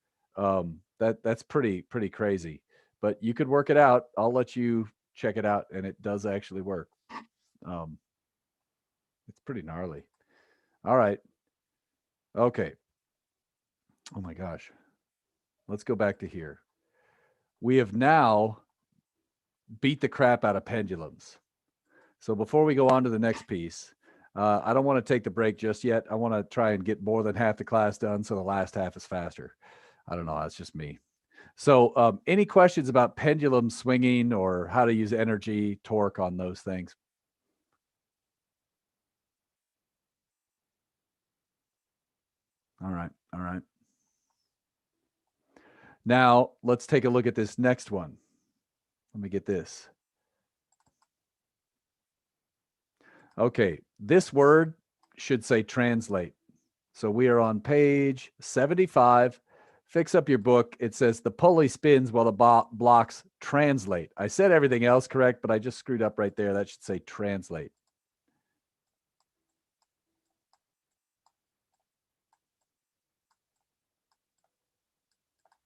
That's pretty crazy, but you could work it out. I'll let you check it out, and it does actually work. It's pretty gnarly. All right. Okay. Oh my gosh. Let's go back to here. We have now beat the crap out of pendulums. So before we go on to the next piece, I don't want to take the break just yet. I want to try and get more than half the class done so the last half is faster. I don't know. That's just me. So any questions about pendulum swinging or how to use energy, torque on those things? All right. All right. Now let's take a look at this next one. Let me get this. Okay, this word should say translate. So we are on page 75. Fix up your book. It says the pulley spins while the blocks translate. I said everything else correct, but I just screwed up right there. That should say translate.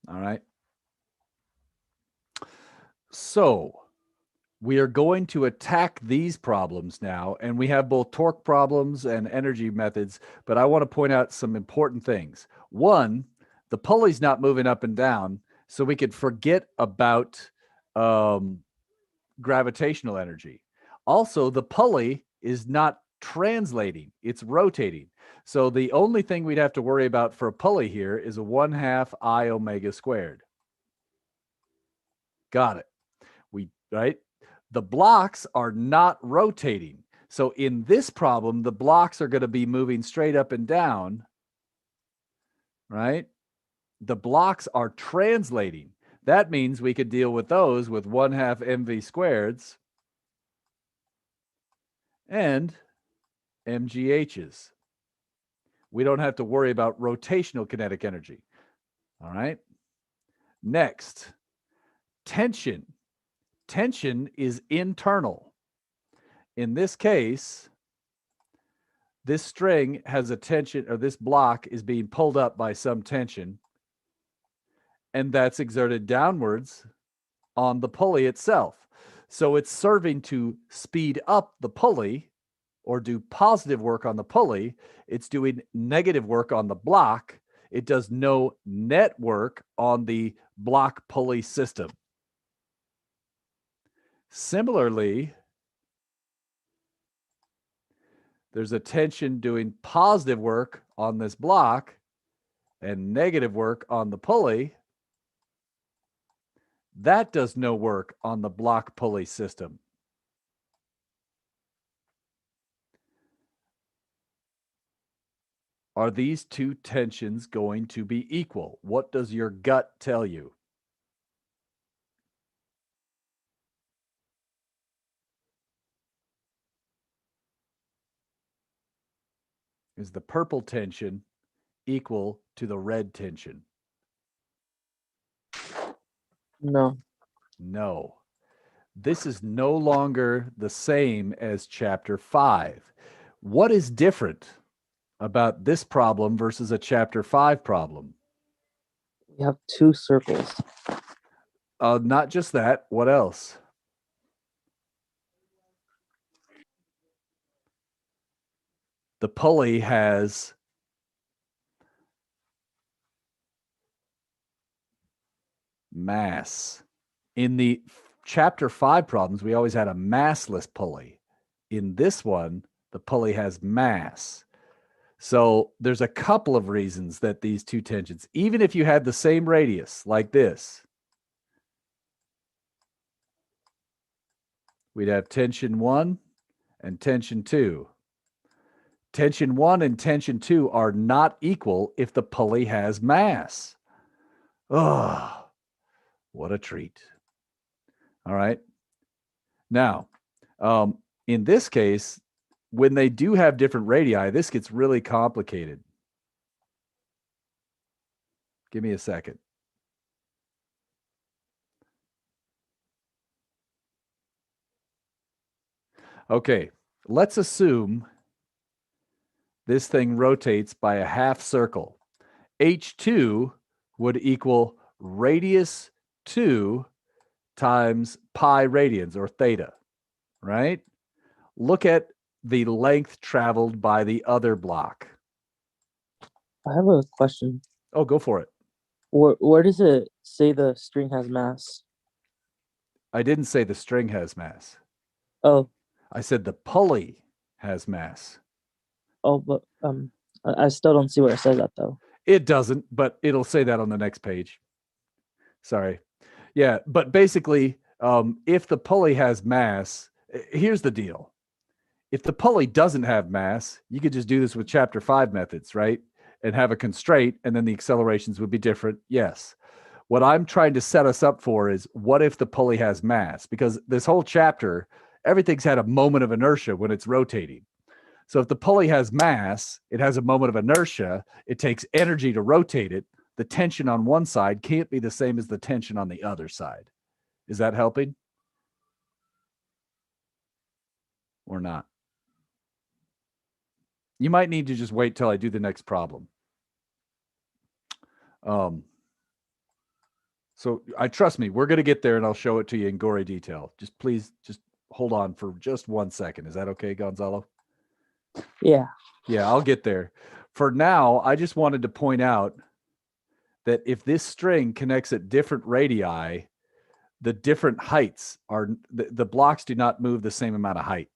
All right. So we are going to attack these problems now, and we have both torque problems and energy methods, but I want to point out some important things. One, the pulley's not moving up and down, so we could forget about gravitational energy. Also, the pulley is not translating, it's rotating. So the only thing we'd have to worry about for a pulley here is a 1/2 I omega squared. Got it. Right? The blocks are not rotating. So in this problem, the blocks are going to be moving straight up and down, right? The blocks are translating. That means we could deal with those with 1/2 mv squareds and mghs. We don't have to worry about rotational kinetic energy. All right. Next, tension. Tension is internal. In this case, this string has a tension, or this block is being pulled up by some tension, and that's exerted downwards on the pulley itself. So it's serving to speed up the pulley or do positive work on the pulley. It's doing negative work on the block. It does no net work on the block pulley system. Similarly, there's a tension doing positive work on this block and negative work on the pulley. That does no work on the block pulley system. Are these two tensions going to be equal? What does your gut tell you? Is the purple tension equal to the red tension? No. No. This is no longer the same as chapter 5. What is different about this problem versus a chapter 5 problem? We have two circles. Not just that. What else? The pulley has mass. In the chapter 5 problems, we always had a massless pulley. In this one, the pulley has mass. So there's a couple of reasons that these two tensions, even if you had the same radius like this, we'd have tension 1 and tension 2. Tension 1 and tension 2 are not equal if the pulley has mass. Oh, what a treat. All right. Now, in this case, when they do have different radii, this gets really complicated. Give me a second. Okay, let's assume this thing rotates by a half circle. H2 would equal radius 2 times pi radians, or theta, right? Look at the length traveled by the other block. I have a question. Oh, go for it. Where does it say the string has mass? I didn't say the string has mass. Oh, I said the pulley has mass. but I still don't see where it says that though. It doesn't, but it'll say that on the next page. Sorry. Yeah, but basically, if the pulley has mass, here's the deal. If the pulley doesn't have mass, you could just do this with chapter 5 methods, right? And have a constraint, and then the accelerations would be different. Yes. What I'm trying to set us up for is, what if the pulley has mass? Because this whole chapter, everything's had a moment of inertia when it's rotating. So if the pulley has mass, it has a moment of inertia. It takes energy to rotate it. The tension on one side can't be the same as the tension on the other side. Is that helping? Or not? You might need to just wait till I do the next problem. So I trust me, we're going to get there and I'll show it to you in gory detail. Just please, just hold on for just 1 second. Is that okay, Gonzalo? Yeah. Yeah, I'll get there. For now, I just wanted to point out that if this string connects at different radii, the different heights are, the blocks do not move the same amount of height.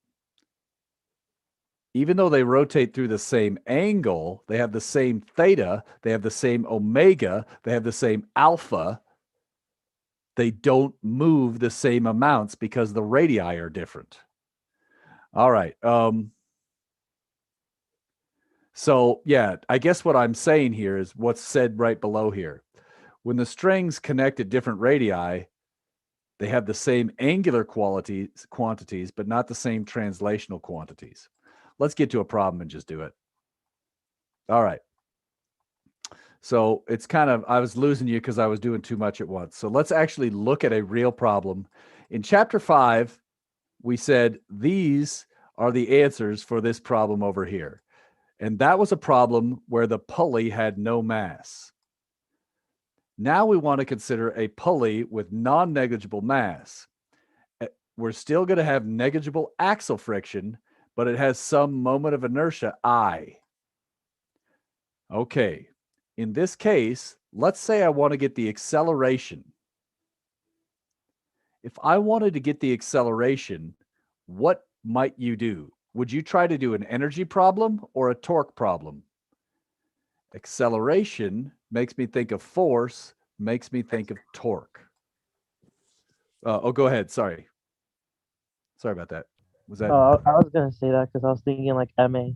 Even though they rotate through the same angle, they have the same theta, they have the same omega, they have the same alpha, they don't move the same amounts because the radii are different. All right. So yeah, I guess what I'm saying here is what's said right below here. When the strings connect at different radii, they have the same angular quantities, but not the same translational quantities. Let's get to a problem and just do it. All right. So it's kind of, I was losing you because I was doing too much at once. So let's actually look at a real problem. In chapter 5, we said these are the answers for this problem over here. And that was a problem where the pulley had no mass. Now we want to consider a pulley with non-negligible mass. We're still going to have negligible axial friction, but it has some moment of inertia, I. Okay. In this case, let's say I want to get the acceleration. If I wanted to get the acceleration, what might you do? Would you try to do an energy problem or a torque problem? Acceleration makes me think of force, makes me think of torque. Go ahead. Sorry about that. Was that? I was gonna say that because I was thinking like MA.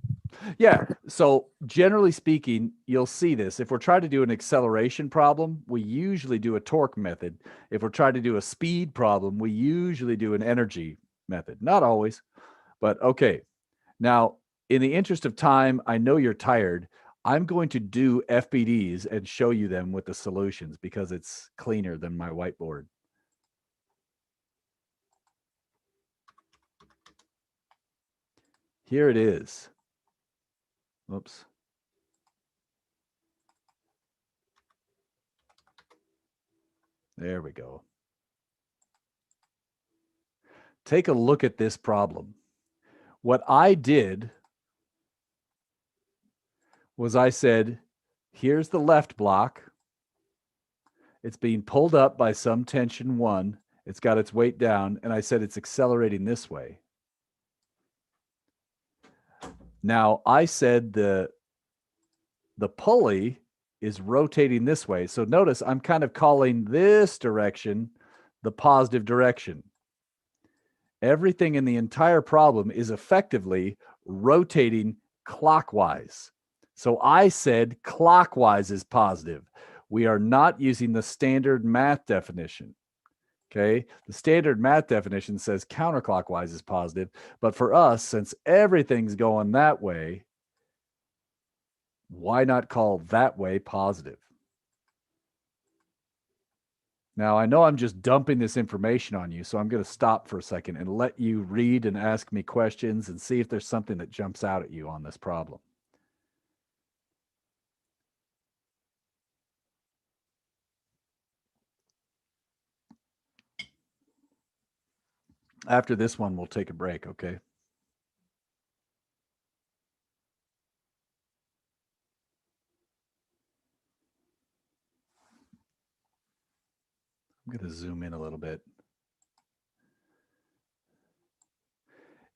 Yeah. So generally speaking, you'll see this. If we're trying to do an acceleration problem, we usually do a torque method. If we're trying to do a speed problem, we usually do an energy method. Not always, but okay. Now, in the interest of time, I know you're tired. I'm going to do FBDs and show you them with the solutions because it's cleaner than my whiteboard. Here it is. Oops. There we go. Take a look at this problem. What I did was I said, here's the left block. It's being pulled up by some tension 1. It's got its weight down, and I said it's accelerating this way. Now, I said the pulley is rotating this way. So notice I'm kind of calling this direction the positive direction. Everything in the entire problem is effectively rotating clockwise. So I said clockwise is positive. We are not using the standard math definition. Okay. The standard math definition says counterclockwise is positive. But for us, since everything's going that way, why not call that way positive? Now, I know I'm just dumping this information on you, so I'm going to stop for a second and let you read and ask me questions and see if there's something that jumps out at you on this problem. After this one, we'll take a break, okay? I'm going to zoom in a little bit.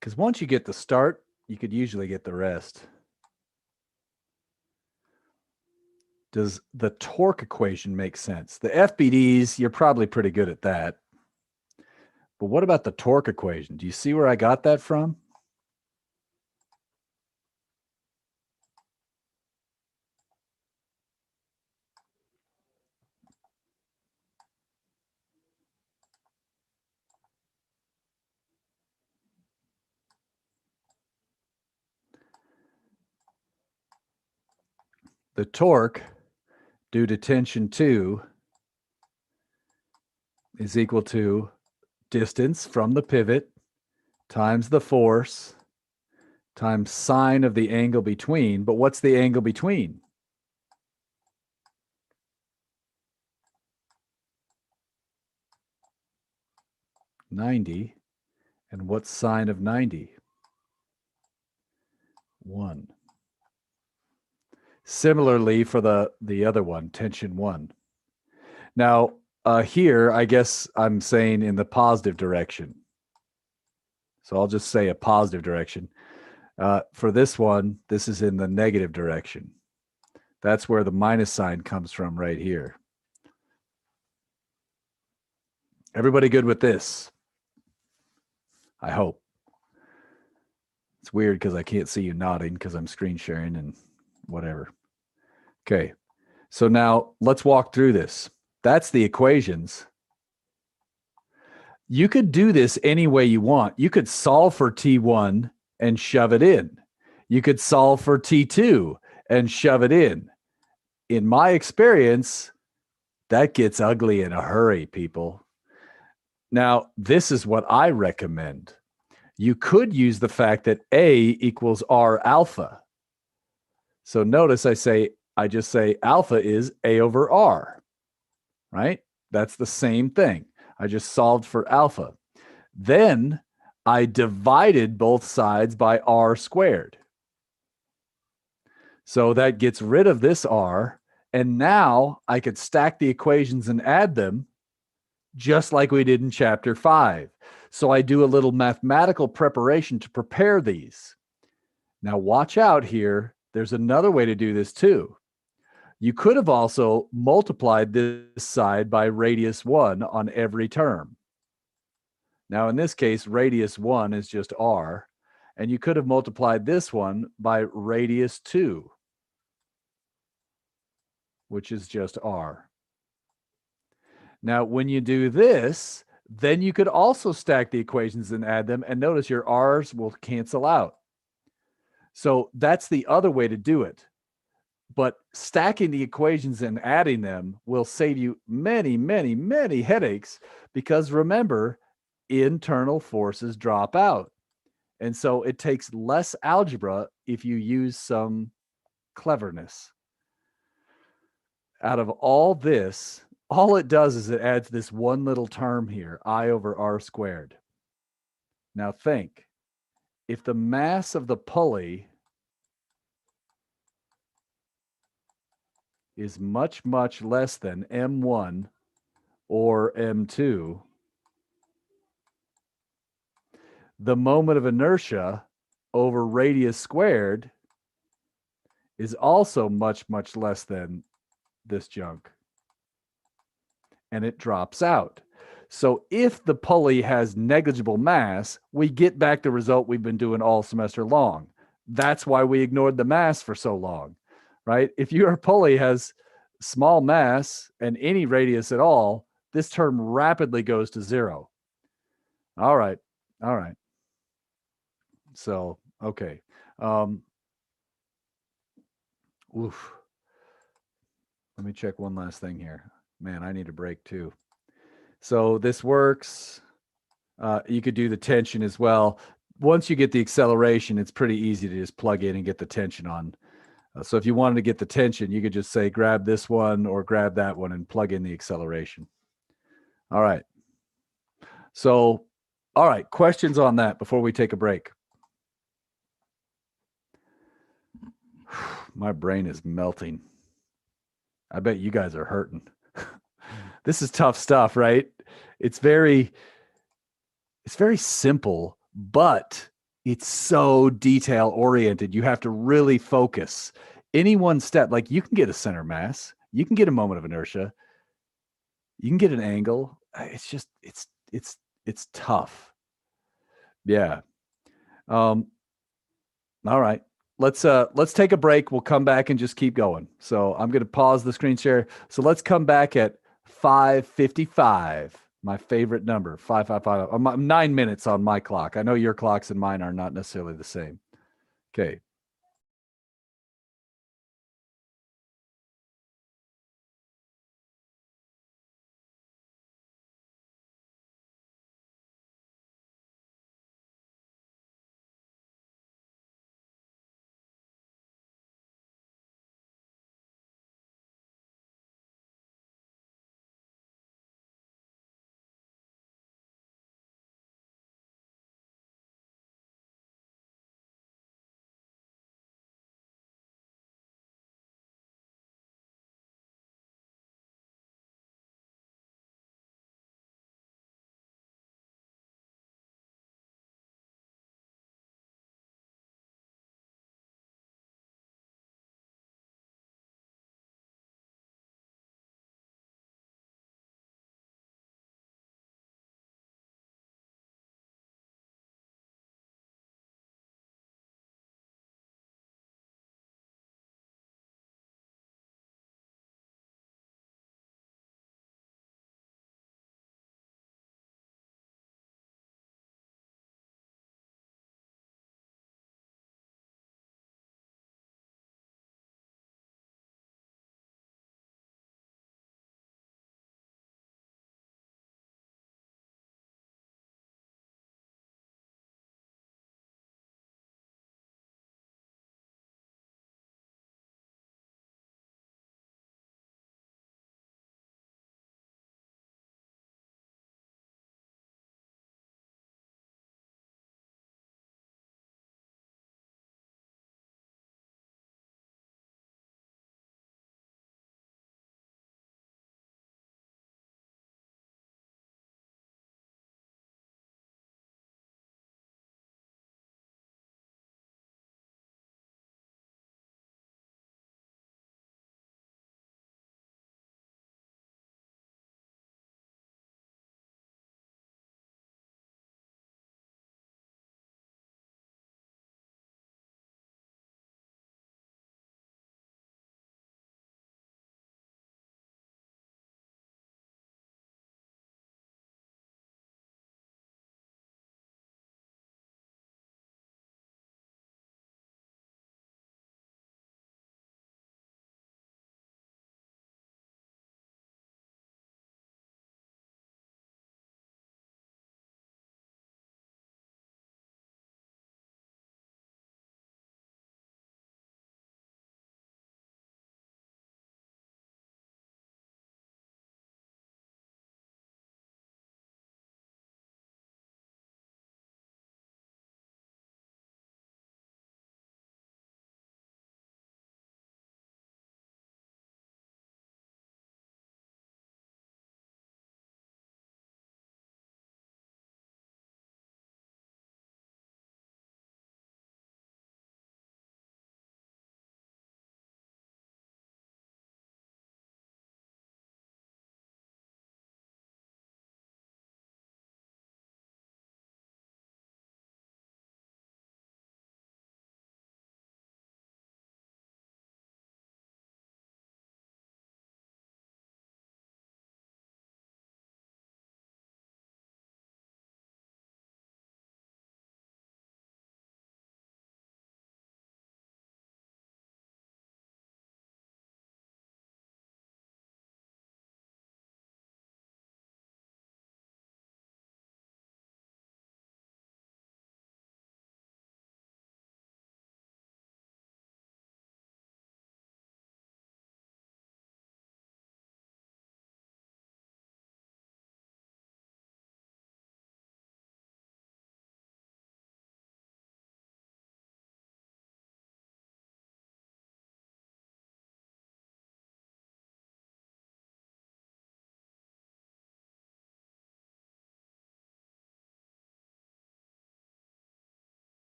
Because once you get the start, you could usually get the rest. Does the torque equation make sense? The FBDs, you're probably pretty good at that. But what about the torque equation? Do you see where I got that from? The torque due to tension 2 is equal to distance from the pivot times the force times sine of the angle between. But what's the angle between? $90. And what's sine of 90? 1. Similarly for the other one, tension 1. Now, here, I guess I'm saying in the positive direction. So I'll just say a positive direction. For this one, this is in the negative direction. That's where the minus sign comes from right here. Everybody good with this? I hope. It's weird because I can't see you nodding because I'm screen sharing and whatever. Okay. So now let's walk through this. That's the equations. You could do this any way you want. You could solve for T1 and shove it in. You could solve for T2 and shove it in. In my experience, that gets ugly in a hurry, people. Now, this is what I recommend. You could use the fact that A equals R alpha. So notice I just say alpha is A over R, right? That's the same thing. I just solved for alpha. Then I divided both sides by R squared. So that gets rid of this R. And now I could stack the equations and add them just like we did in chapter 5. So I do a little mathematical preparation to prepare these. Now watch out here. There's another way to do this too. You could have also multiplied this side by radius 1 on every term. Now in this case, radius 1 is just R. And you could have multiplied this one by radius 2, which is just R. Now, when you do this, then you could also stack the equations and add them. And notice your R's will cancel out. So that's the other way to do it. But stacking the equations and adding them will save you many, many, many headaches because remember, internal forces drop out. And so it takes less algebra if you use some cleverness. Out of all this, all it does is it adds this one little term here, I over R squared. Now think, if the mass of the pulley is much, much less than M1 or M2, the moment of inertia over radius squared is also much, much less than this junk. And it drops out. So if the pulley has negligible mass, we get back the result we've been doing all semester long. That's why we ignored the mass for so long, right? If your pulley has small mass and any radius at all, this term rapidly goes to 0. All right. All right. So, okay. Oof. Let me check one last thing here. Man, I need a break too. So this works. You could do the tension as well. Once you get the acceleration, it's pretty easy to just plug in and get the tension on. So if you wanted to get the tension, you could just say, grab this one or grab that one and plug in the acceleration. All right. So, all right, questions on that before we take a break? My brain is melting. I bet you guys are hurting. This is tough stuff, right? It's very simple, but it's so detail oriented. You have to really focus. Any one step, like you can get a center mass, you can get a moment of inertia, you can get an angle. It's just, it's tough. Yeah. All right. Let's take a break. We'll come back and just keep going. So I'm going to pause the screen share. So let's come back at 5:55. My favorite number, 5:55. I'm 9 minutes on my clock. I know your clocks and mine are not necessarily the same. Okay.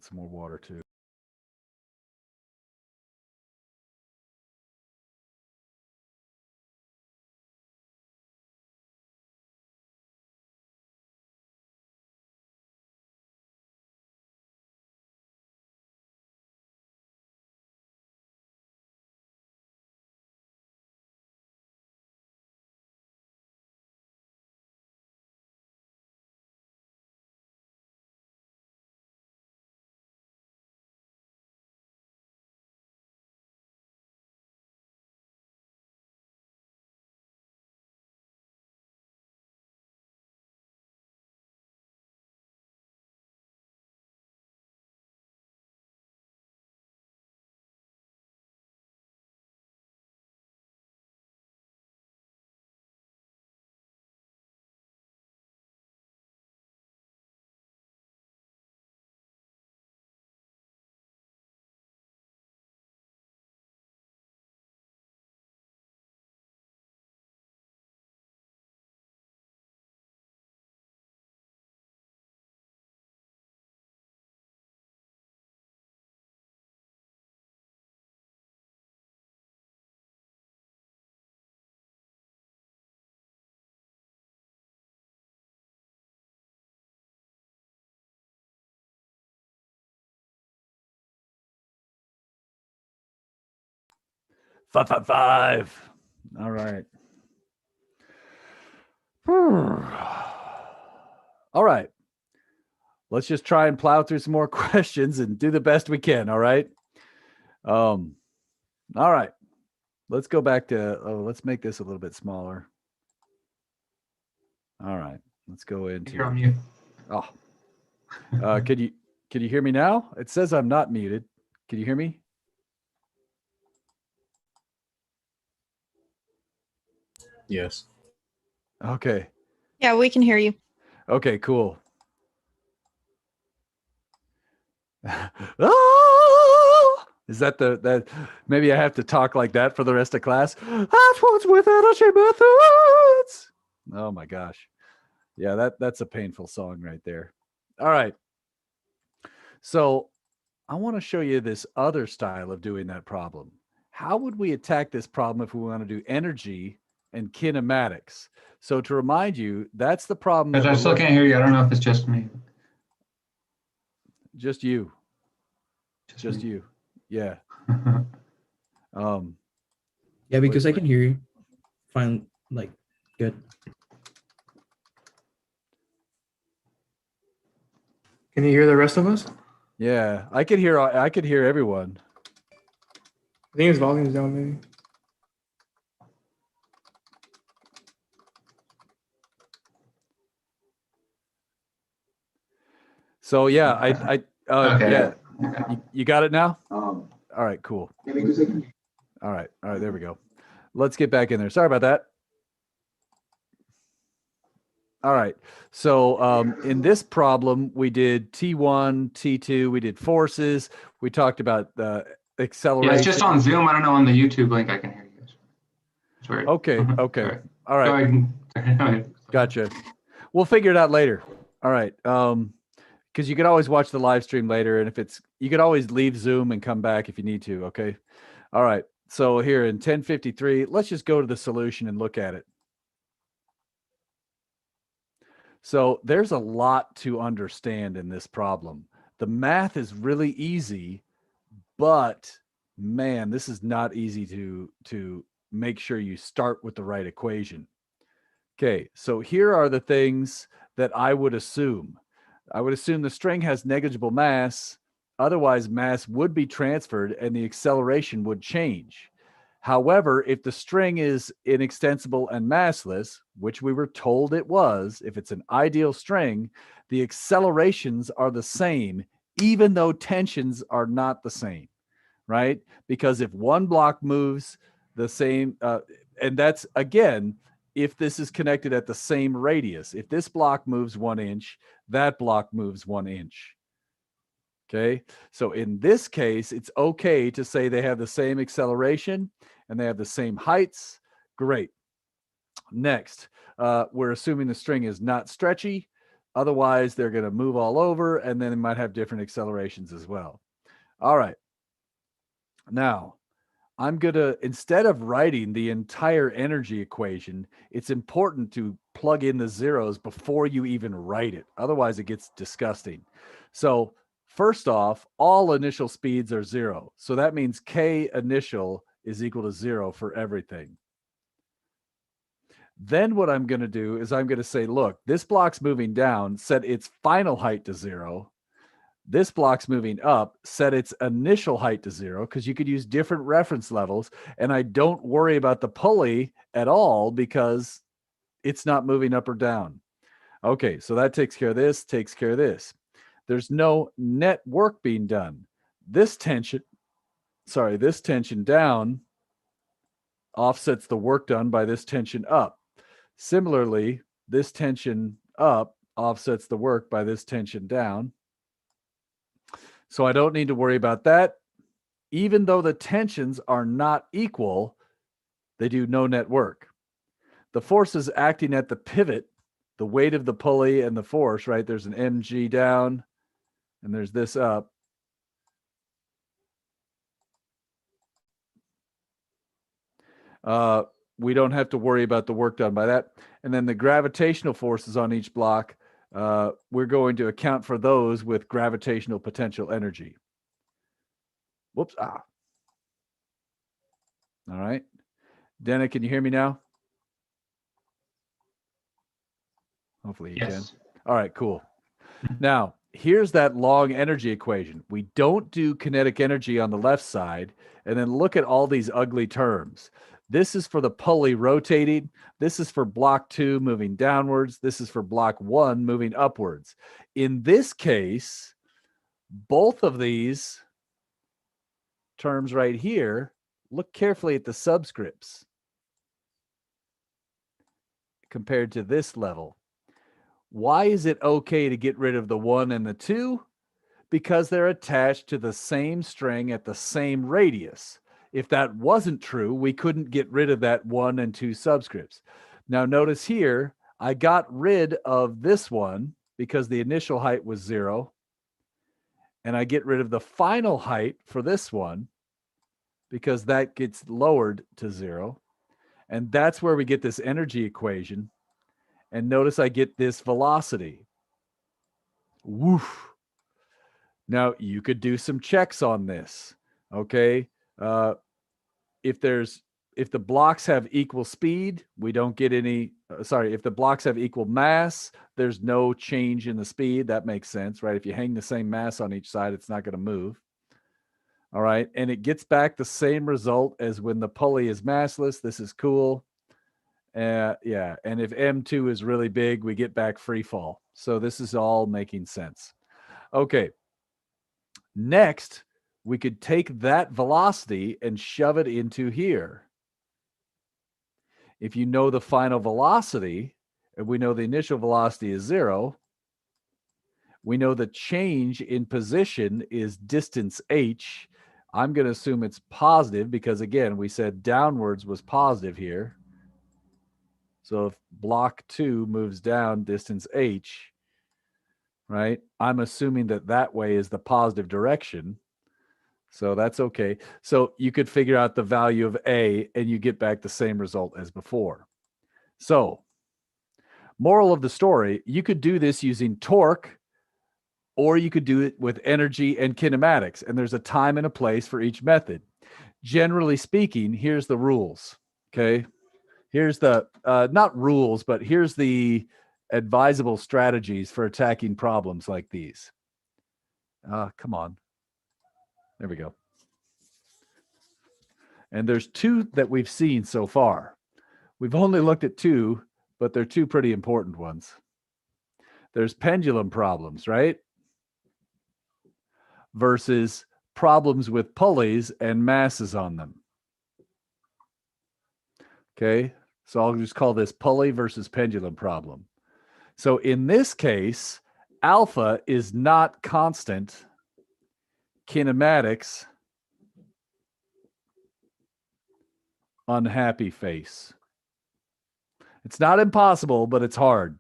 get some more water too. Five. All right. All right. Let's just try and plow through some more questions and do the best we can. All right. All right. Let's go back to, let's make this a little bit smaller. All right. Let's go into. You're on mute. Oh, can you hear me now? It says I'm not muted. Can you hear me? Yes. Okay. Yeah, we can hear you. Okay, cool. Is that that maybe I have to talk like that for the rest of class? That's what's with energy methods. Oh my gosh. Yeah, that's a painful song right there. All right. So I want to show you this other style of doing that problem. How would we attack this problem if we want to do energy and kinematics? So to remind you, that's the problem. I still can't hear you. I don't know if it's just me. Just you. Just me. you. Yeah. Yeah, because I can hear you. Fine, like good. Can you hear the rest of us? Yeah, I could hear everyone. I think his volume's down, maybe. So yeah, I Okay. yeah. Okay. You got it now? All right, cool. All right, there we go. Let's get back in there. Sorry about that. All right. So in this problem, we did T1, T2, we did forces. We talked about the acceleration. Yeah, it's just on Zoom. I don't know on the YouTube link. I can hear you guys. It's weird. Okay. Sorry. All right. Go ahead. Gotcha. We'll figure it out later. All right. Because you could always watch the live stream later, and you could always leave Zoom and come back if you need to. Okay. All right. So here in 1053, let's just go to the solution and look at it. So there's a lot to understand in this problem. The math is really easy, but man, this is not easy to make sure you start with the right equation. Okay, so here are the things that I would assume. I would assume the string has negligible mass, otherwise mass would be transferred and the acceleration would change. However, if the string is inextensible and massless, which we were told it was, if it's an ideal string, the accelerations are the same, even though tensions are not the same, right? Because if one block moves the same, and that's, again, if this is connected at the same radius. If this block moves 1 inch, that block moves 1 inch. Okay, so in this case, it's okay to say they have the same acceleration and they have the same heights. Great. Next, we're assuming the string is not stretchy. Otherwise, they're going to move all over, and then they might have different accelerations as well. All right. Now, I'm going to, instead of writing the entire energy equation, it's important to plug in the zeros before you even write it. Otherwise, it gets disgusting. So first off, all initial speeds are 0. So that means K initial is equal to 0 for everything. Then what I'm going to do is I'm going to say, look, this block's moving down, set its final height to 0. This block's moving up, set its initial height to 0, because you could use different reference levels. And I don't worry about the pulley at all because it's not moving up or down. Okay, so that takes care of this, takes care of this. There's no net work being done. This tension down offsets the work done by this tension up. Similarly, this tension up offsets the work by this tension down. So I don't need to worry about that. Even though the tensions are not equal, they do no net work. The forces acting at the pivot, the weight of the pulley and the force, right? There's an mg down and there's this up. We don't have to worry about the work done by that. And then the gravitational forces on each block, we're going to account for those with gravitational potential energy. Whoops. All right. Dana, can you hear me now? Hopefully you Yes. can. All right, cool. Now, here's that long energy equation. We don't do kinetic energy on the left side, and then look at all these ugly terms. This is for the pulley rotating. This is for block 2 moving downwards. This is for block 1 moving upwards. In this case, both of these terms right here, look carefully at the subscripts compared to this level. Why is it okay to get rid of the 1 and the 2? Because they're attached to the same string at the same radius. If that wasn't true, we couldn't get rid of that 1 and 2 subscripts. Now notice here, I got rid of this one because the initial height was 0. And I get rid of the final height for this one because that gets lowered to 0. And that's where we get this energy equation. And notice I get this velocity. Woof. Now, you could do some checks on this, okay? If the blocks have equal speed, we don't get any, if the blocks have equal mass, there's no change in the speed. That makes sense, right? If you hang the same mass on each side, it's not going to move. All right, and it gets back the same result as when the pulley is massless. This is cool. Yeah, and if M2 is really big, we get back free fall. So this is all making sense. Okay. Next, we could take that velocity and shove it into here. If you know the final velocity, and we know the initial velocity is 0, we know the change in position is distance h. I'm going to assume it's positive because, again, we said downwards was positive here. So if block 2 moves down distance h, right, I'm assuming that way is the positive direction. So that's okay. So you could figure out the value of A and you get back the same result as before. So, moral of the story, you could do this using torque, or you could do it with energy and kinematics. And there's a time and a place for each method. Generally speaking, here's the rules. Okay. Here's the, not rules, but here's the advisable strategies for attacking problems like these. Come on. There we go. And there's 2 that we've seen so far. We've only looked at 2, but they're 2 pretty important ones. There's pendulum problems, right? Versus problems with pulleys and masses on them. Okay, so I'll just call this pulley versus pendulum problem. So in this case, alpha is not constant. Kinematics, unhappy face. It's not impossible, but it's hard.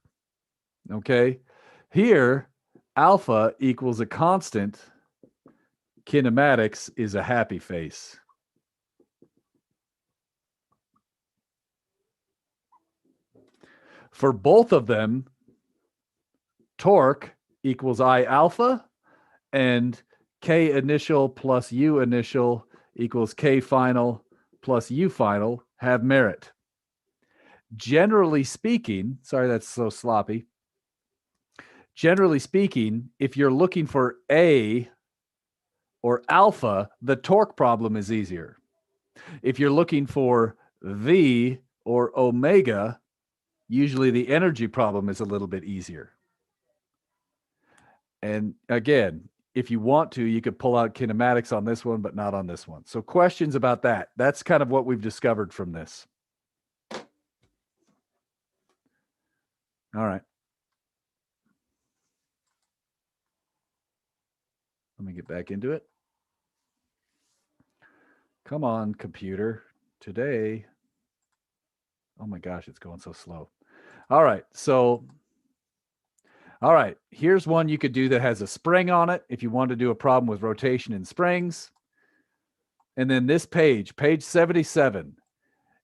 Okay. Here, alpha equals a constant. Kinematics is a happy face. For both of them, torque equals I alpha, and K initial plus U initial equals K final plus U final have merit. Generally speaking, sorry that's so sloppy. Generally speaking, if you're looking for A or alpha, the torque problem is easier. If you're looking for V or omega, usually the energy problem is a little bit easier. And again, if you want to, you could pull out kinematics on this one, but not on this one. So questions about that? That's kind of what we've discovered from this. All right. Let me get back into it. Come on, computer. Today. Oh my gosh, it's going so slow. All right. So, all right. Here's one you could do that has a spring on it if you want to do a problem with rotation and springs. And then this page, page 77.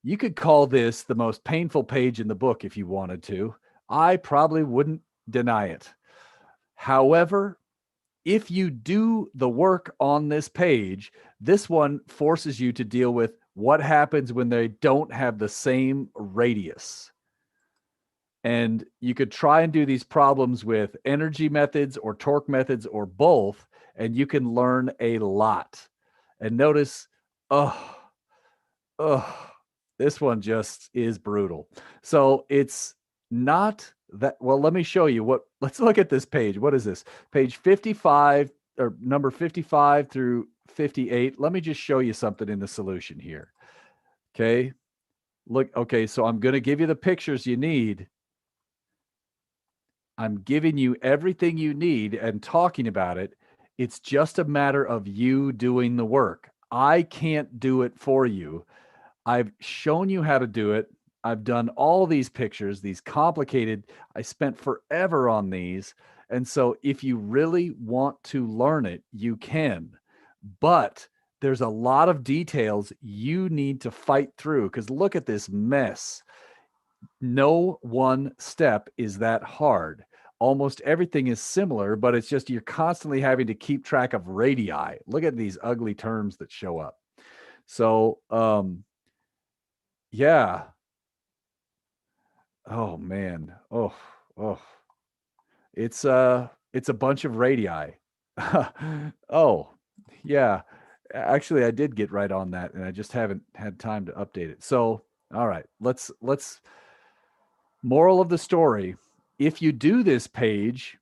You could call this the most painful page in the book if you wanted to. I probably wouldn't deny it. However, if you do the work on this page, this one forces you to deal with what happens when they don't have the same radius. And you could try and do these problems with energy methods or torque methods or both, and you can learn a lot. And notice, this one just is brutal. So it's not that, well, let me show you what, let's look at this page. What is this? Page 55 or number 55 through 58. Let me just show you something in the solution here. Okay. Look, okay. So I'm going to give you the pictures you need. I'm giving you everything you need and talking about it. It's just a matter of you doing the work. I can't do it for you. I've shown you how to do it. I've done all these pictures, these complicated. I spent forever on these. And so if you really want to learn it, you can. But there's a lot of details you need to fight through because look at this mess. No one step is that hard. Almost everything is similar, but it's just you're constantly having to keep track of radii. Look at these ugly terms that show up. So, yeah. Oh man. Oh. It's a bunch of radii. Oh, yeah. Actually, I did get right on that and I just haven't had time to update it. So, all right. Let's moral of the story. If you do this page,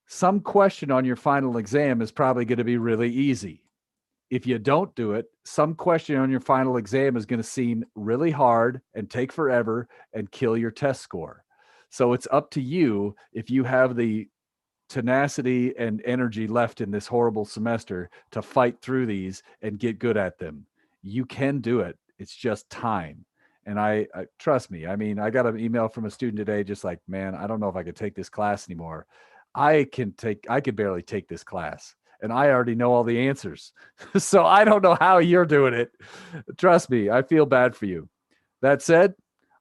some question on your final exam is probably going to be really easy. If you don't do it, some question on your final exam is going to seem really hard and take forever and kill your test score. So it's up to you if you have the tenacity and energy left in this horrible semester to fight through these and get good at them. You can do it. It's just time. And I trust me. I mean, I got an email from a student today, just like, man, I don't know if I could take this class anymore. I could barely take this class and I already know all the answers. So I don't know how you're doing it. Trust me, I feel bad for you. That said,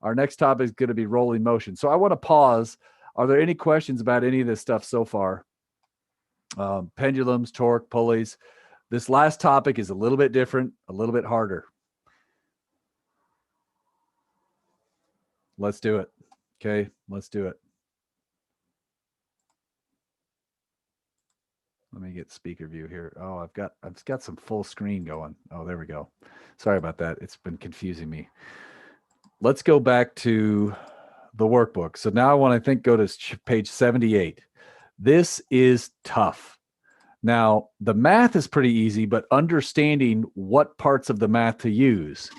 our next topic is going to be rolling motion. So I want to pause. Are there any questions about any of this stuff so far? Pendulums, torque, pulleys. This last topic is a little bit different, a little bit harder. Let's do it. Okay, let's do it. Let me get speaker view here. Oh, I've got some full screen going. Oh, there we go. Sorry about that. It's been confusing me. Let's go back to the workbook. So now I want to go to page 78. This is tough. Now, the math is pretty easy, but understanding what parts of the math to use,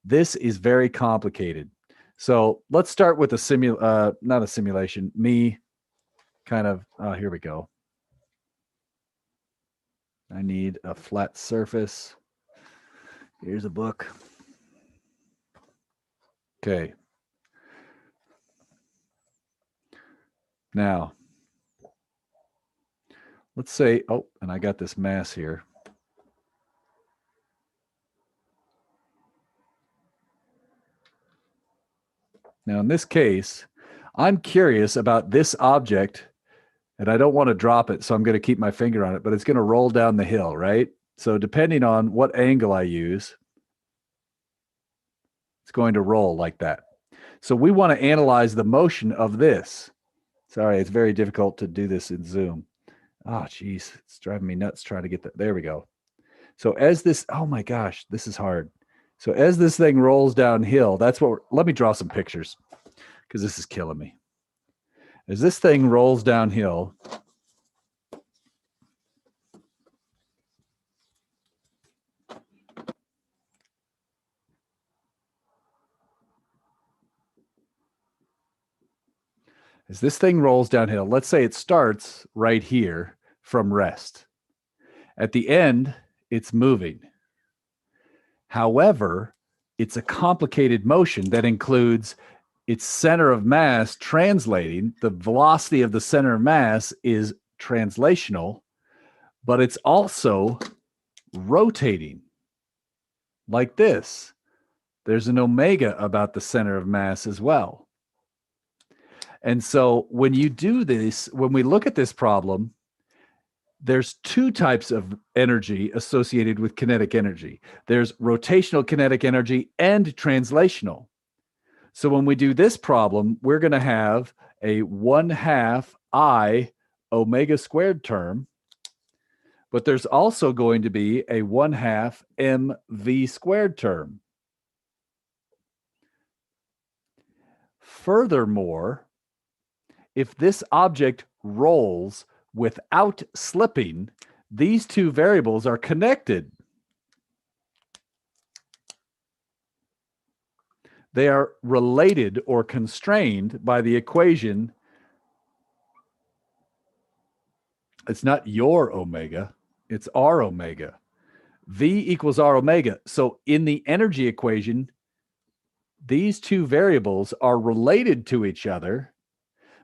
this is very complicated. So let's start with not a simulation, here we go. I need a flat surface. Here's a book. Okay. Now, let's say, oh, and I got this mass here. Now, in this case, I'm curious about this object, and I don't want to drop it, so I'm going to keep my finger on it, but it's going to roll down the hill, right? So depending on what angle I use, it's going to roll like that. So we want to analyze the motion of this. Sorry, it's very difficult to do this in Zoom. Oh, geez, it's driving me nuts trying to get that. There we go. So as this, oh my gosh, this is hard. So as this thing rolls downhill, that's what let me draw some pictures because this is killing me. As this thing rolls downhill, let's say it starts right here from rest. At the end, it's moving. However, it's a complicated motion that includes its center of mass translating. The velocity of the center of mass is translational, but it's also rotating like this. There's an omega about the center of mass as well. And so when you do this, when we look at this problem, there's two types of energy associated with kinetic energy. There's rotational kinetic energy and translational. So when we do this problem, we're going to have a 1/2 I omega squared term, but there's also going to be a 1/2 mv squared term. Furthermore, if this object rolls without slipping, these two variables are connected. They are related or constrained by the equation. It's not your omega, it's r omega. V equals r omega. So in the energy equation, these two variables are related to each other,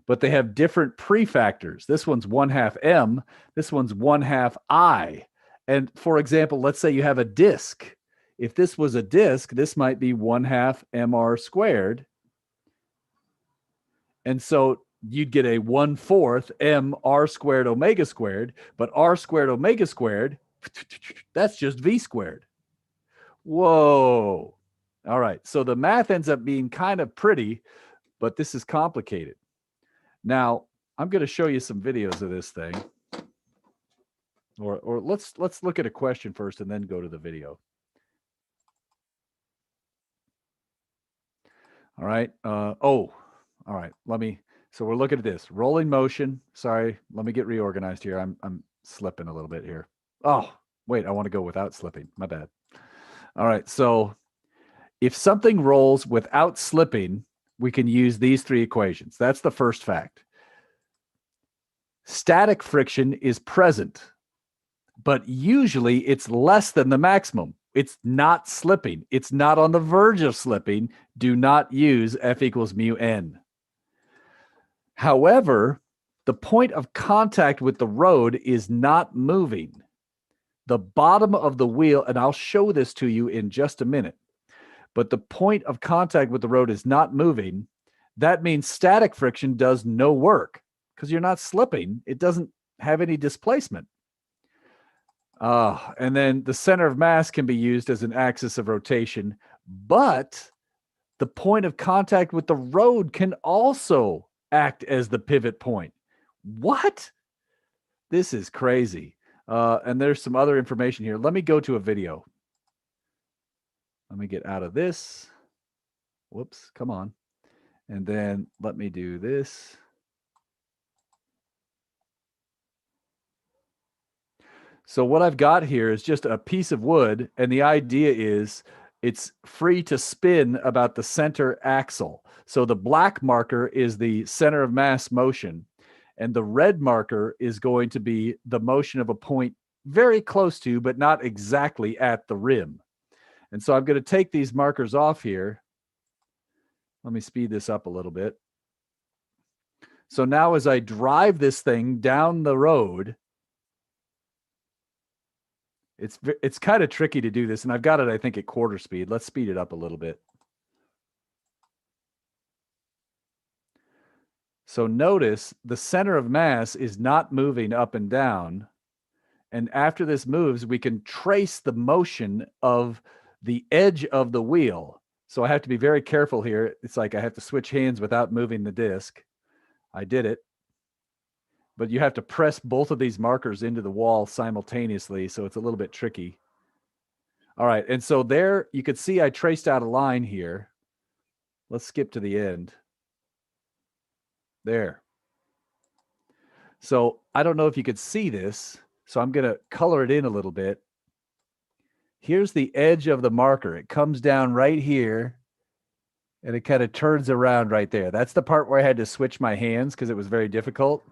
but they have different prefactors. This one's 1/2 m, this one's 1/2 I. And for example, let's say you have a disk. If this was a disk, this might be 1/2 mr squared. And so you'd get a 1/4 mr squared omega squared, but r squared omega squared, that's just v squared. Whoa. All right. So the math ends up being kind of pretty, but this is complicated. Now, I'm going to show you some videos of this thing. Or let's look at a question first and then go to the video. All right. All right. So we're looking at this rolling motion. Sorry. Let me get reorganized here. I'm slipping a little bit here. Oh, wait, I want to go without slipping. My bad. All right. So if something rolls without slipping, we can use these three equations. That's the first fact. Static friction is present, but usually it's less than the maximum. It's not slipping. It's not on the verge of slipping. Do not use F equals mu n. However, the point of contact with the road is not moving. The bottom of the wheel, and I'll show this to you in just a minute, but the point of contact with the road is not moving. That means static friction does no work because you're not slipping. It doesn't have any displacement. And then the center of mass can be used as an axis of rotation, but the point of contact with the road can also act as the pivot point. What? This is crazy. And there's some other information here. Let me go to a video. Let me get out of this. Whoops, come on. And then let me do this. So what I've got here is just a piece of wood, and the idea is it's free to spin about the center axle. So the black marker is the center of mass motion, and the red marker is going to be the motion of a point very close to, but not exactly at the rim. And so I'm going to take these markers off here. Let me speed this up a little bit. So now as I drive this thing down the road, It's kind of tricky to do this, and I've got it, I think, at quarter speed. Let's speed it up a little bit. So notice the center of mass is not moving up and down. And after this moves, we can trace the motion of the edge of the wheel. So I have to be very careful here. It's like I have to switch hands without moving the disc. I did it. But you have to press both of these markers into the wall simultaneously, so it's a little bit tricky. All right, and so there you could see I traced out a line here. Let's skip to the end. There. So I don't know if you could see this, so I'm going to color it in a little bit. Here's the edge of the marker. It comes down right here, and it kind of turns around right there. That's the part where I had to switch my hands because it was very difficult.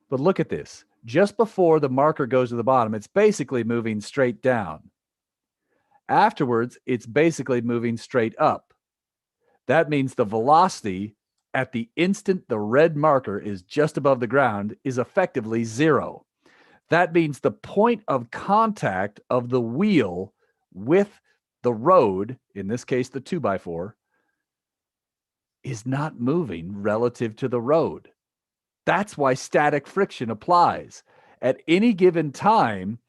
But look at this. Just before the marker goes to the bottom, it's basically moving straight down. Afterwards, it's basically moving straight up. That means the velocity at the instant the red marker is just above the ground is effectively 0. That means the point of contact of the wheel with the road, in this case the 2x4, is not moving relative to the road. That's why static friction applies. At any given time,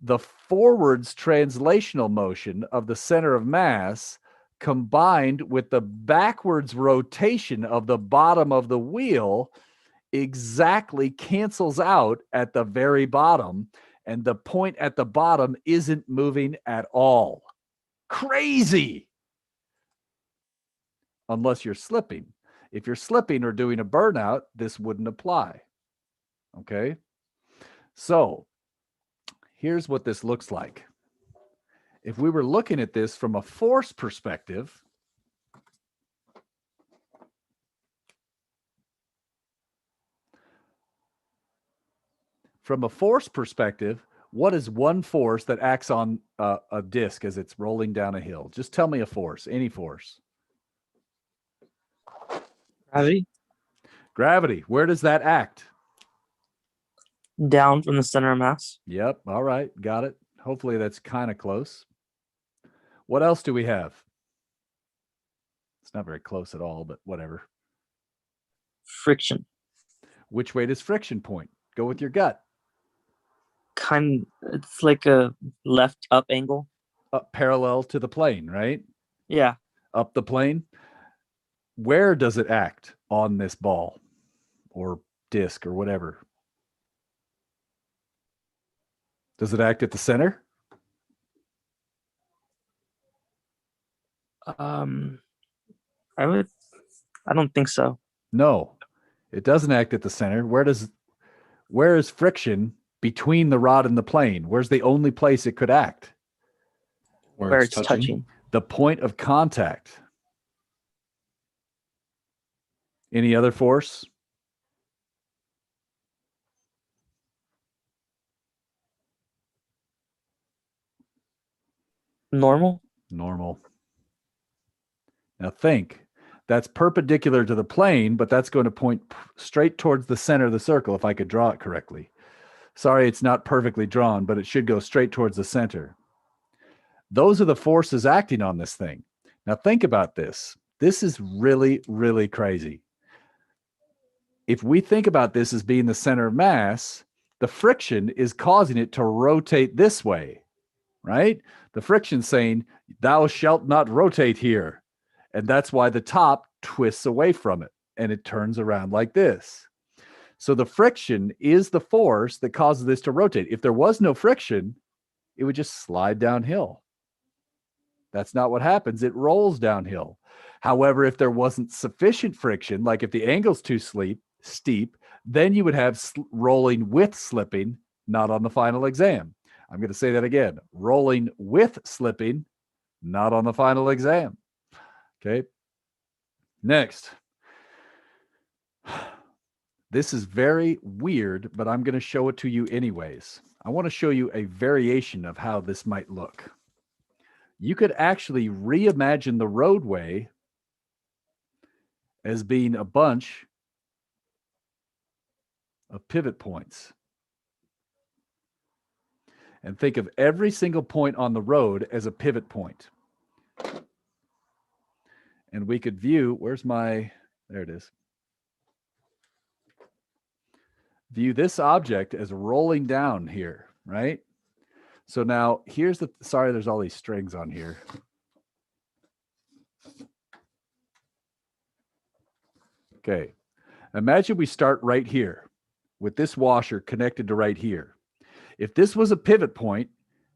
the forwards translational motion of the center of mass combined with the backwards rotation of the bottom of the wheel exactly cancels out at the very bottom, and the point at the bottom isn't moving at all. Crazy! Unless you're slipping. If you're slipping or doing a burnout, this wouldn't apply. Okay? So, here's what this looks like. If we were looking at this from a force perspective, what is one force that acts on a disc as it's rolling down a hill? Just tell me a force, any force. Gravity. Gravity. Where does that act? Down from the center of mass. Yep. All right. Got it. Hopefully that's kind of close. What else do we have? It's not very close at all, but whatever. Friction. Which way does friction point? Go with your gut. It's like a left up angle. Up parallel to the plane, right? Yeah. Up the plane. Where does it act on this ball or disc or whatever? Does it act at the center? I don't think so. No, it doesn't act at the center. Where is friction between the rod and the plane? Where's the only place it could act? Where it's touching. The point of contact. Any other force? Normal. Normal. Now think, that's perpendicular to the plane, but that's going to point straight towards the center of the circle if I could draw it correctly. Sorry, it's not perfectly drawn, but it should go straight towards the center. Those are the forces acting on this thing. Now think about this. This is really, really crazy. If we think about this as being the center of mass, the friction is causing it to rotate this way, right? The friction saying, thou shalt not rotate here. And that's why the top twists away from it and it turns around like this. So the friction is the force that causes this to rotate. If there was no friction, it would just slide downhill. That's not what happens. It rolls downhill. However, if there wasn't sufficient friction, like if the angle's too steep, then you would have rolling with slipping, not on the final exam. I'm going to say that again. Rolling with slipping, not on the final exam. Okay. Next. This is very weird, but I'm going to show it to you anyways. I want to show you a variation of how this might look. You could actually reimagine the roadway as being a bunch of pivot points. and think of every single point on the road as a pivot point. And we could view, there it is. View this object as rolling down here, right? So now here's sorry, there's all these strings on here. Okay. Imagine we start right here with this washer connected to right here. If this was a pivot point,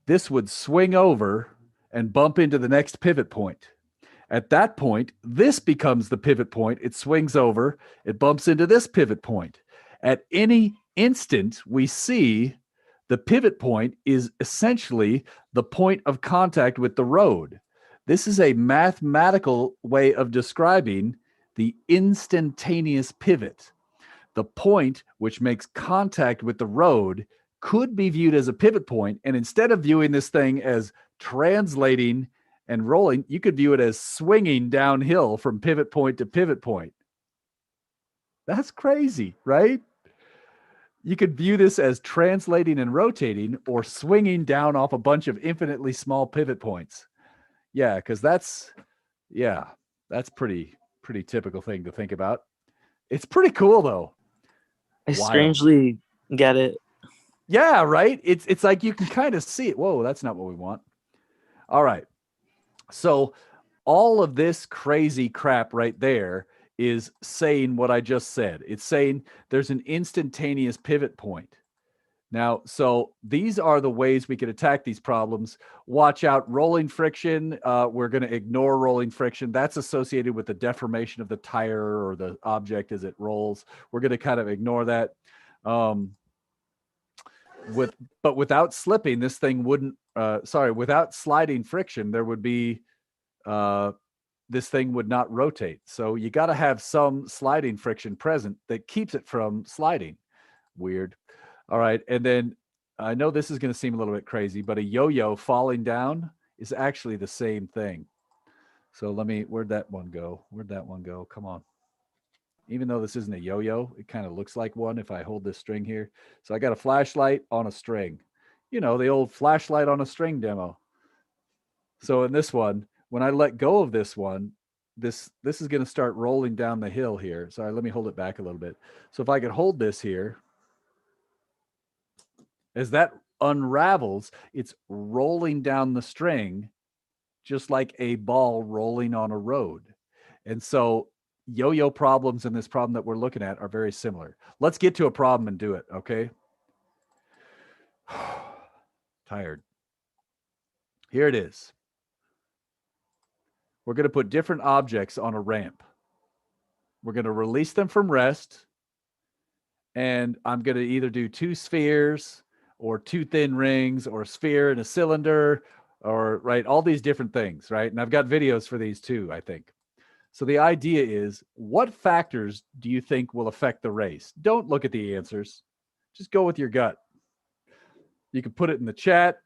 this would swing over and bump into the next pivot point. At that point, this becomes the pivot point. It swings over, it bumps into this pivot point. At any instant, we see the pivot point is essentially the point of contact with the road. This is a mathematical way of describing the instantaneous pivot. The point which makes contact with the road could be viewed as a pivot point, and instead of viewing this thing as translating and rolling, you could view it as swinging downhill from pivot point to pivot point. That's crazy, right? You could view this as translating and rotating or swinging down off a bunch of infinitely small pivot points. Yeah, because that's pretty typical thing to think about. It's pretty cool though. I Wild. strangely get it. Yeah, right? It's like you can kind of see it. Whoa, that's not what we want. All right. So all of this crazy crap right there is saying what I just said. It's saying there's an instantaneous pivot point. Now, so these are the ways we could attack these problems. Watch out, rolling friction. We're going to ignore rolling friction. That's associated with the deformation of the tire or the object as it rolls. We're going to kind of ignore that. But without slipping, this thing wouldn't, without sliding friction, there would be, this thing would not rotate. So you got to have some sliding friction present that keeps it from sliding. Weird. All right. And then I know this is going to seem a little bit crazy, but a yo-yo falling down is actually the same thing. So where'd that one go? Come on. Even though this isn't a yo-yo, it kind of looks like one if I hold this string here. So I got a flashlight on a string. You know, the old flashlight on a string demo. So in this one, when I let go of this one, this is going to start rolling down the hill here. Sorry, let me hold it back a little bit. So if I could hold this here, as that unravels, it's rolling down the string just like a ball rolling on a road. And so yo-yo problems and this problem that we're looking at are very similar. Let's get to a problem and do it, okay? Tired. Here it is. We're going to put different objects on a ramp. We're going to release them from rest. And I'm going to either do two spheres or two thin rings or a sphere and a cylinder or, right, all these different things, right? And I've got videos for these too, I think. So the idea is, what factors do you think will affect the race? Don't look at the answers. Just go with your gut. You can put it in the chat.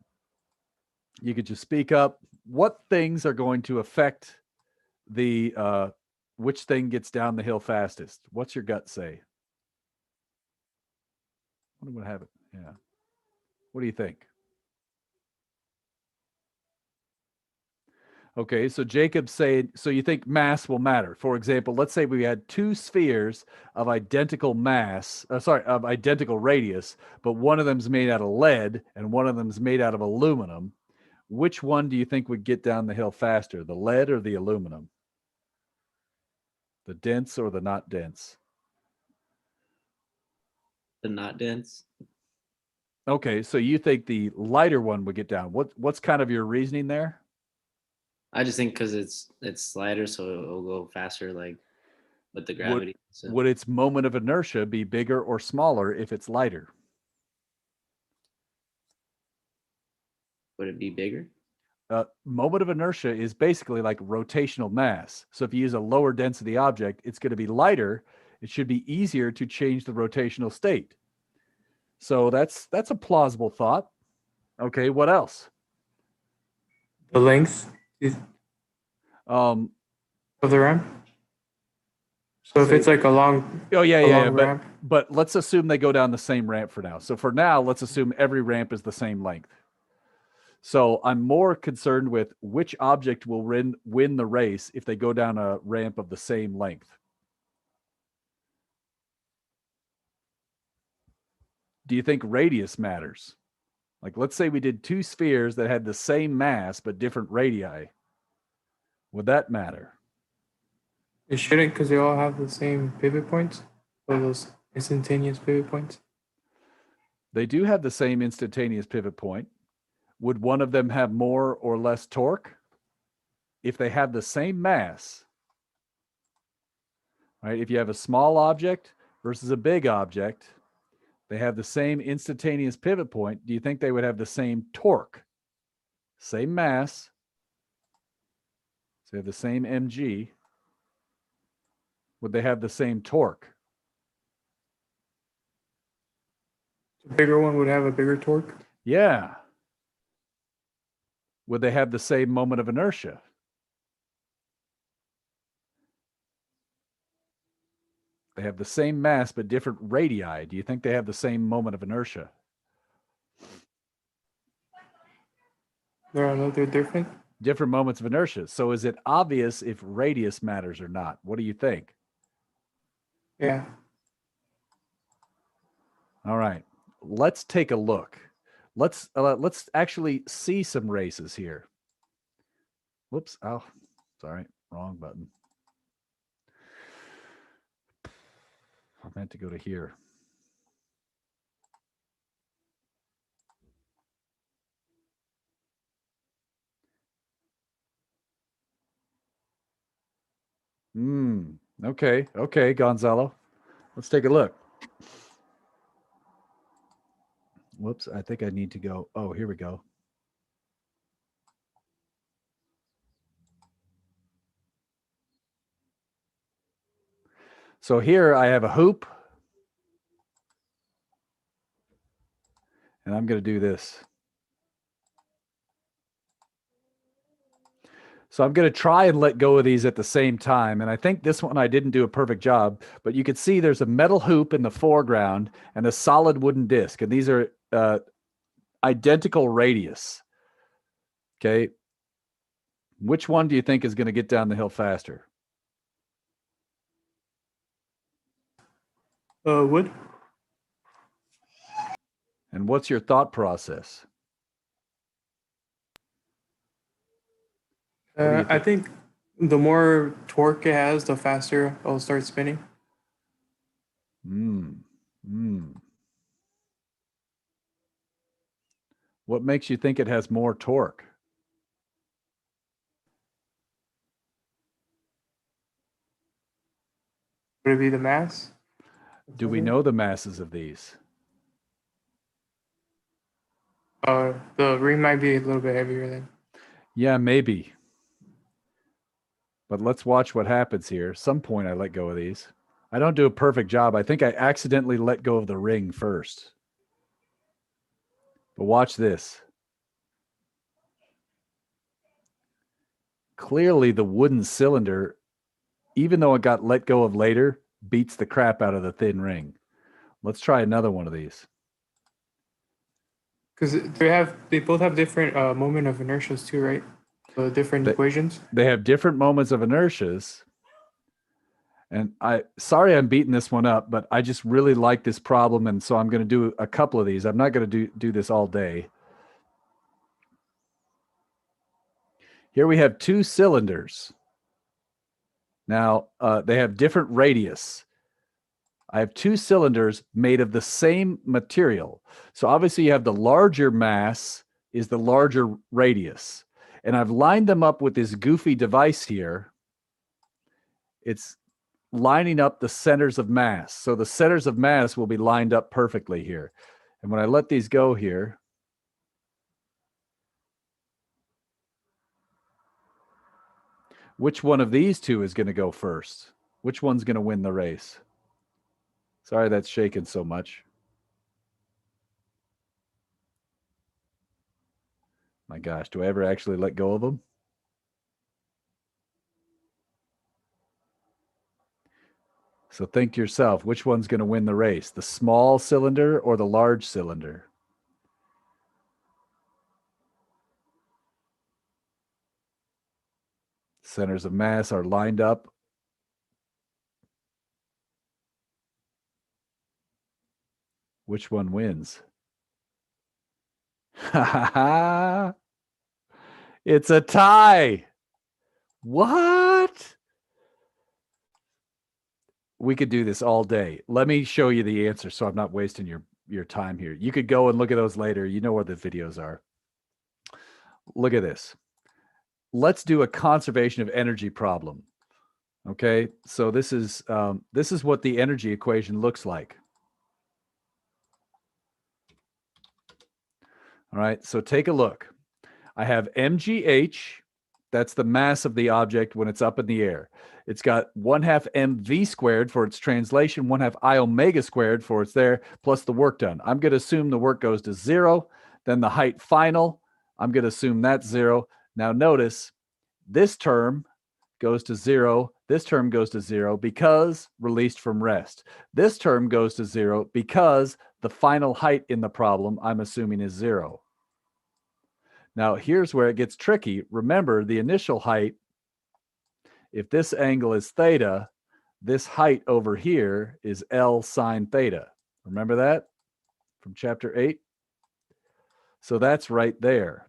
You could just speak up. What things are going to affect the which thing gets down the hill fastest? What's your gut say? What would have it? Yeah. What do you think? Okay, so Jacob's saying, so you think mass will matter. For example, let's say we had two spheres of identical mass, of identical radius, but one of them's made out of lead and one of them's made out of aluminum. Which one do you think would get down the hill faster, the lead or the aluminum? The dense or the not dense? The not dense. Okay, so you think the lighter one would get down. What's kind of your reasoning there? I just think because it's lighter, so it'll go faster, like with the gravity. Would its moment of inertia be bigger or smaller if it's lighter? Would it be bigger? Moment of inertia is basically like rotational mass. So if you use a lower density object, it's going to be lighter. It should be easier to change the rotational state. So that's a plausible thought. Okay, what else? The length Of the ramp. So if it's like a long, yeah. ramp, But let's assume they go down the same ramp for now. So for now, let's assume every ramp is the same length. So I'm more concerned with which object will win the race if they go down a ramp of the same length. Do you think radius matters? Like, let's say we did two spheres that had the same mass but different radii. Would that matter? It shouldn't, because they all have the same pivot points, or those instantaneous pivot points. They do have the same instantaneous pivot point. Would one of them have more or less torque? If they have the same mass, right? If you have a small object versus a big object, they have the same instantaneous pivot point. Do you think they would have the same torque? Same mass. So they have the same mg. Would they have the same torque? The bigger one would have a bigger torque. Yeah. Would they have the same moment of inertia? They have the same mass but different radii. Do you think they have the same moment of inertia? They're different. Different moments of inertia. So is it obvious if radius matters or not? What do you think? Yeah. All right. Let's take a look. Let's actually see some races here. Whoops. Oh, sorry. Wrong button. I meant to go to here. Okay. Okay, Gonzalo. Let's take a look. Whoops. I think I need to go. Oh, here we go. So here I have a hoop. And I'm going to do this. So I'm going to try and let go of these at the same time. And I think this one I didn't do a perfect job, but you can see there's a metal hoop in the foreground and a solid wooden disc. And these are identical radius. Okay. Which one do you think is going to get down the hill faster? Wood. And what's your thought process? do you I think the more torque it has, the faster it'll start spinning. What makes you think it has more torque? Would it be the mass? Do we know the masses of these? The ring might be a little bit heavier then. Yeah, maybe. But let's watch what happens here. Some point I let go of these. I don't do a perfect job. I think I accidentally let go of the ring first. But watch this. Clearly the wooden cylinder, even though it got let go of later, beats the crap out of the thin ring. Let's try another one of these. Because they both have different moment of inertias too, right? So different equations. They have different moments of inertias. And sorry I'm beating this one up, but I just really like this problem. And so I'm going to do a couple of these. I'm not going to do this all day. Here we have two cylinders. Now, they have different radius. I have two cylinders made of the same material. So obviously you have the larger mass is the larger radius. And I've lined them up with this goofy device here. It's lining up the centers of mass. So the centers of mass will be lined up perfectly here. And when I let these go here, which one of these two is going to go first? Which one's going to win the race? Sorry that's shaking so much. My gosh, do I ever actually let go of them? So think to yourself, which one's going to win the race? The small cylinder or the large cylinder? Centers of mass are lined up. Which one wins? It's a tie. What? We could do this all day. Let me show you the answer so I'm not wasting your time here. You could go and look at those later. You know where the videos are. Look at this. Let's do a conservation of energy problem. Okay, so this is what the energy equation looks like. All right, so take a look. I have mgh, that's the mass of the object when it's up in the air. It's got 1/2 mv squared for its translation, 1/2 I omega squared for its there, plus the work done. I'm going to assume the work goes to 0, then the height final, I'm going to assume that's 0. Now notice, this term goes to 0, this term goes to 0 because released from rest. This term goes to 0 because the final height in the problem, I'm assuming, is 0. Now, here's where it gets tricky. Remember, the initial height, if this angle is theta, this height over here is L sine theta. Remember that from chapter 8? So that's right there.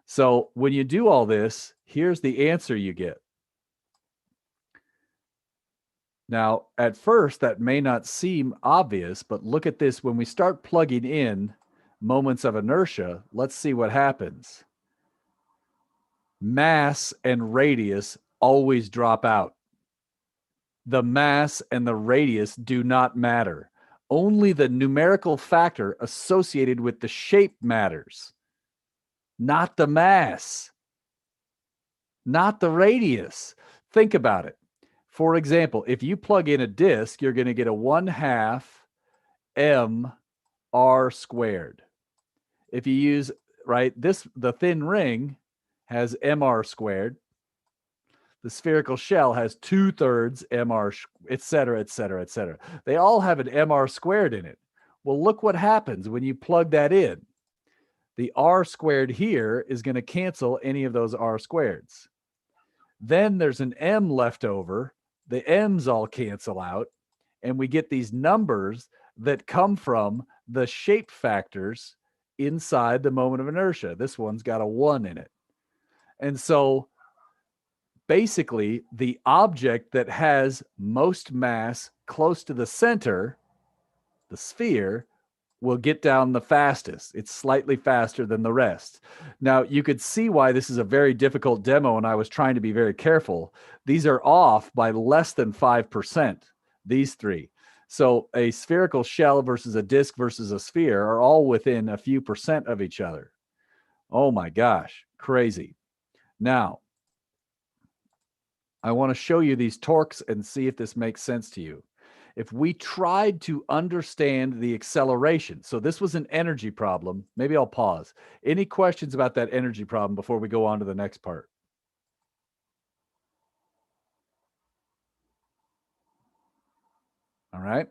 So when you do all this, here's the answer you get. Now, at first, that may not seem obvious, but look at this. When we start plugging in moments of inertia, let's see what happens. Mass and radius always drop out. The mass and the radius do not matter. Only the numerical factor associated with the shape matters, not the mass, not the radius. Think about it. For example, if you plug in a disk, you're going to get a 1/2 mr squared. If you use, right, the thin ring has mr squared. The spherical shell has 2/3 mr, et cetera, et cetera, et cetera. They all have an mr squared in it. Well, look what happens when you plug that in. The r squared here is going to cancel any of those r squareds. Then there's an m left over. The m's all cancel out, and we get these numbers that come from the shape factors inside the moment of inertia. This one's got a 1 in it. And so basically, the object that has most mass close to the center, the sphere, will get down the fastest. It's slightly faster than the rest. Now, you could see why this is a very difficult demo, and I was trying to be very careful. These are off by less than 5%, these three. So a spherical shell versus a disk versus a sphere are all within a few percent of each other. Oh my gosh, crazy. Now, I want to show you these torques and see if this makes sense to you. If we tried to understand the acceleration, so this was an energy problem. Maybe I'll pause. Any questions about that energy problem before we go on to the next part? All right.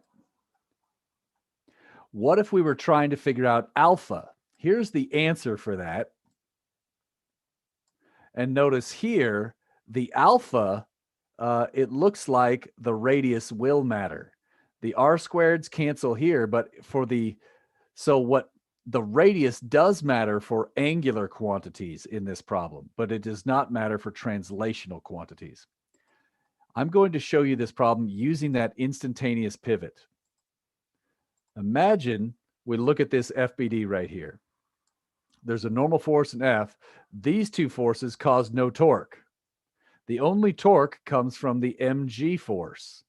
What if we were trying to figure out alpha? Here's the answer for that. And notice here, the alpha, it looks like the radius will matter. The r squareds cancel here, but so what the radius does matter for angular quantities in this problem, but it does not matter for translational quantities. I'm going to show you this problem using that instantaneous pivot. Imagine we look at this FBD right here. There's a normal force in F. These two forces cause no torque. The only torque comes from the mg force.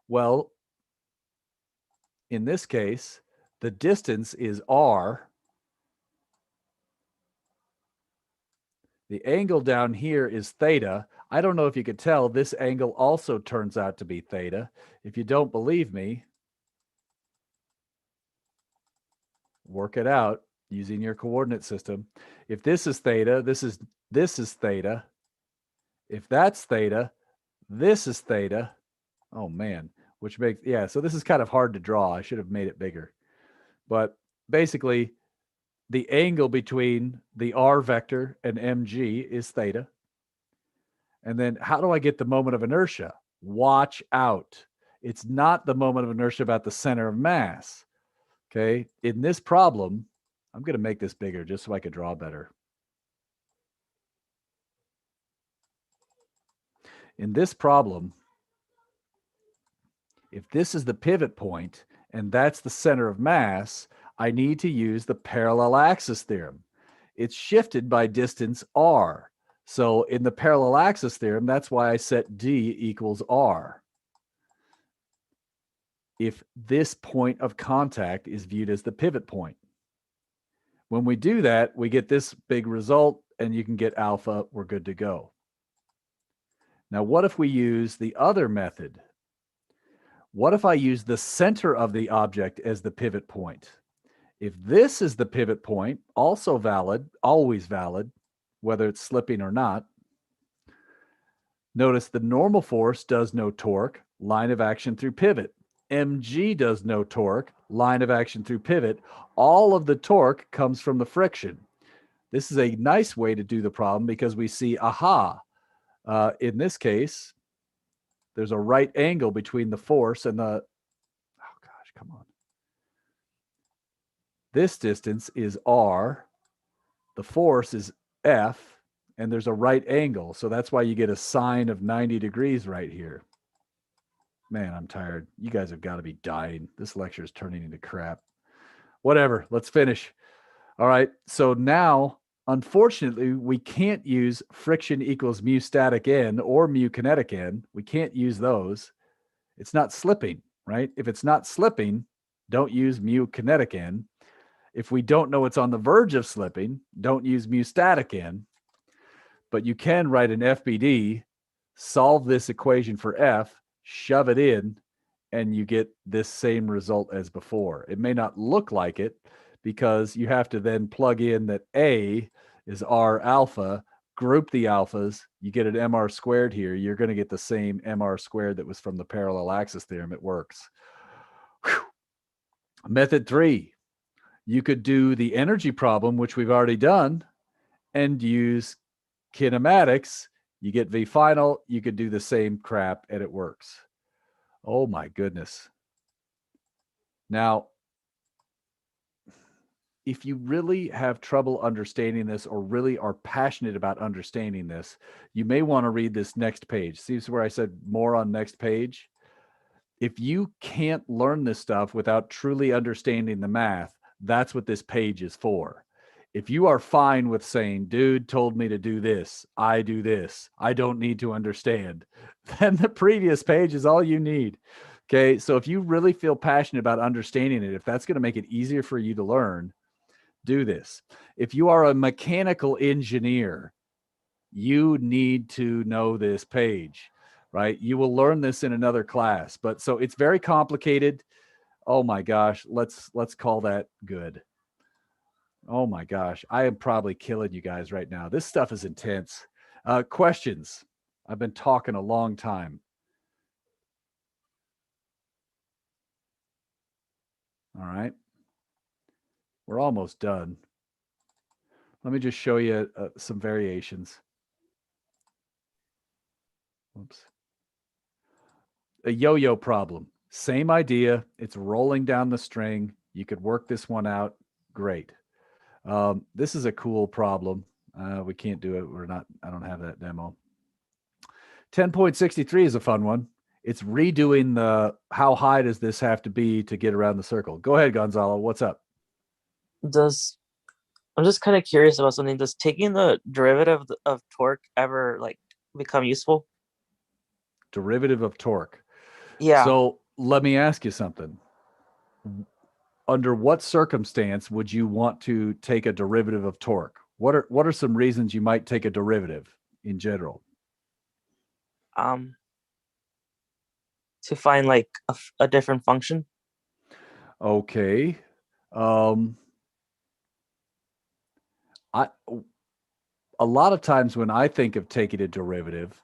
Well, in this case, the distance is r. The angle down here is theta. I don't know if you could tell, this angle also turns out to be theta. If you don't believe me, work it out using your coordinate system. If this is theta, this is theta. If that's theta, this is theta. Oh man, which makes, yeah, so this is kind of hard to draw. I should have made it bigger. But basically, the angle between the r vector and mg is theta. And then how do I get the moment of inertia? Watch out. It's not the moment of inertia about the center of mass. Okay. In this problem, I'm going to make this bigger just so I can draw better. In this problem, if this is the pivot point and that's the center of mass, I need to use the parallel axis theorem. It's shifted by distance r. So in the parallel axis theorem, that's why I set d equals r. If this point of contact is viewed as the pivot point. When we do that, we get this big result, and you can get alpha. We're good to go. Now, what if we use the other method? What if I use the center of the object as the pivot point? If this is the pivot point, also valid, always valid, whether it's slipping or not, notice the normal force does no torque, line of action through pivot. mg does no torque, line of action through pivot. All of the torque comes from the friction. This is a nice way to do the problem because we see, aha, in this case, there's a right angle between the force and the, oh gosh, come on. This distance is r, the force is F, and there's a right angle. So that's why you get a sine of 90 degrees right here. Man, I'm tired. You guys have got to be dying. This lecture is turning into crap. Whatever, let's finish. All right, so now, unfortunately, we can't use friction equals mu static N or mu kinetic N. We can't use those. It's not slipping, right? If it's not slipping, don't use mu kinetic N. If we don't know it's on the verge of slipping, don't use mu static N. But you can write an FBD, solve this equation for F, shove it in, and you get this same result as before. It may not look like it because you have to then plug in that A is R alpha, group the alphas, you get an MR squared here. You're going to get the same MR squared that was from the parallel axis theorem. It works. Whew. Method 3. You could do the energy problem, which we've already done, and use kinematics. You get V final. You could do the same crap, and it works. Oh, my goodness. Now, if you really have trouble understanding this or really are passionate about understanding this, you may want to read this next page. See where I said more on next page? If you can't learn this stuff without truly understanding the math, that's what this page is for. If you are fine with saying, dude told me to do this, I do this, I don't need to understand, then the previous page is all you need. Okay, so if you really feel passionate about understanding it, if that's going to make it easier for you to learn, do this. If you are a mechanical engineer, you need to know this page, right? You will learn this in another class, but so it's very complicated. Oh my gosh, let's call that good. Oh my gosh, I am probably killing you guys right now. This stuff is intense. Questions? I've been talking a long time. All right. We're almost done. Let me just show you some variations. Oops. A yo-yo problem. Same idea. It's rolling down the string. You could work this one out. Great. This is a cool problem. We can't do it. I don't have that demo. 10.63 is a fun one. It's redoing the how high does this have to be to get around the circle. Go ahead, Gonzalo. What's up? I'm just kind of curious about something. Does taking the derivative of torque ever like become useful? Derivative of torque. Yeah. So let me ask you something. Under what circumstance would you want to take a derivative of torque? What are some reasons you might take a derivative in general? To find like a different function. Okay. A lot of times when I think of taking a derivative,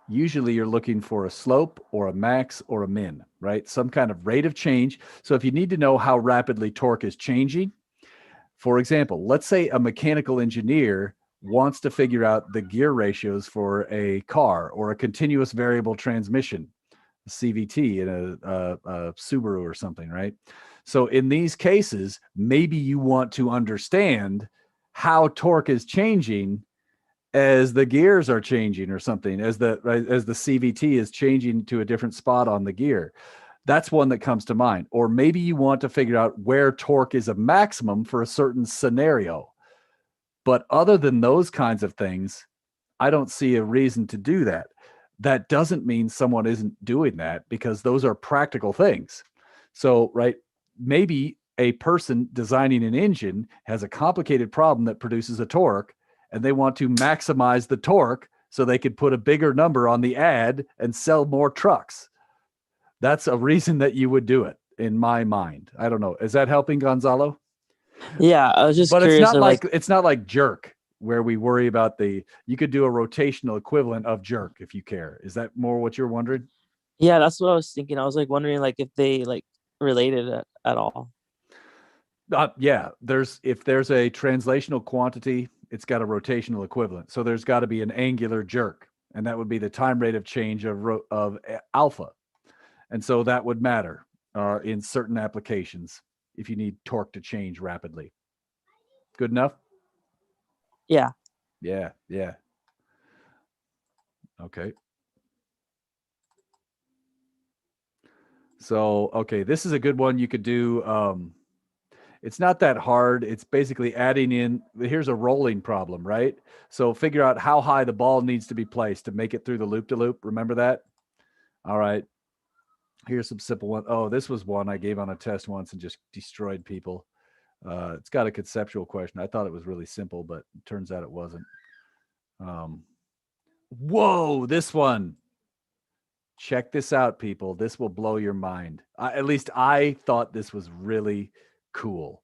usually you're looking for a slope or a max or a min, right? Some kind of rate of change. So if you need to know how rapidly torque is changing, for example, let's say a mechanical engineer wants to figure out the gear ratios for a car or a continuous variable transmission, CVT in a Subaru or something, right? So in these cases, maybe you want to understand how torque is changing as the gears are changing or something, as the CVT is changing to a different spot on the gear. That's one that comes to mind. Or maybe you want to figure out where torque is a maximum for a certain scenario. But other than those kinds of things, I don't see a reason to do that. That doesn't mean someone isn't doing that, because those are practical things. So, right, maybe a person designing an engine has a complicated problem that produces a torque, and they want to maximize the torque so they could put a bigger number on the ad and sell more trucks. That's a reason that you would do it, in my mind. I don't know. Is that helping, Gonzalo? Yeah, I was just But curious. it's not like jerk, where we worry about you could do a rotational equivalent of jerk if you care. Is that more what you're wondering? yeah, that's what I was thinking. I was like wondering like if they like related at all. Yeah, if there's a translational quantity, it's got a rotational equivalent. So there's got to be an angular jerk, and that would be the time rate of change of alpha. And so that would matter in certain applications if you need torque to change rapidly. Good enough? Yeah. Yeah. Okay. So, okay, this is a good one you could do. It's not that hard. It's basically adding in, here's a rolling problem, right? So figure out how high the ball needs to be placed to make it through the loop-to-loop. Remember that? All right. Here's some simple one. Oh, this was one I gave on a test once and just destroyed people. It's got a conceptual question. I thought it was really simple, but it turns out it wasn't. Whoa, this one. Check this out, people. This will blow your mind. At least I thought this was really cool.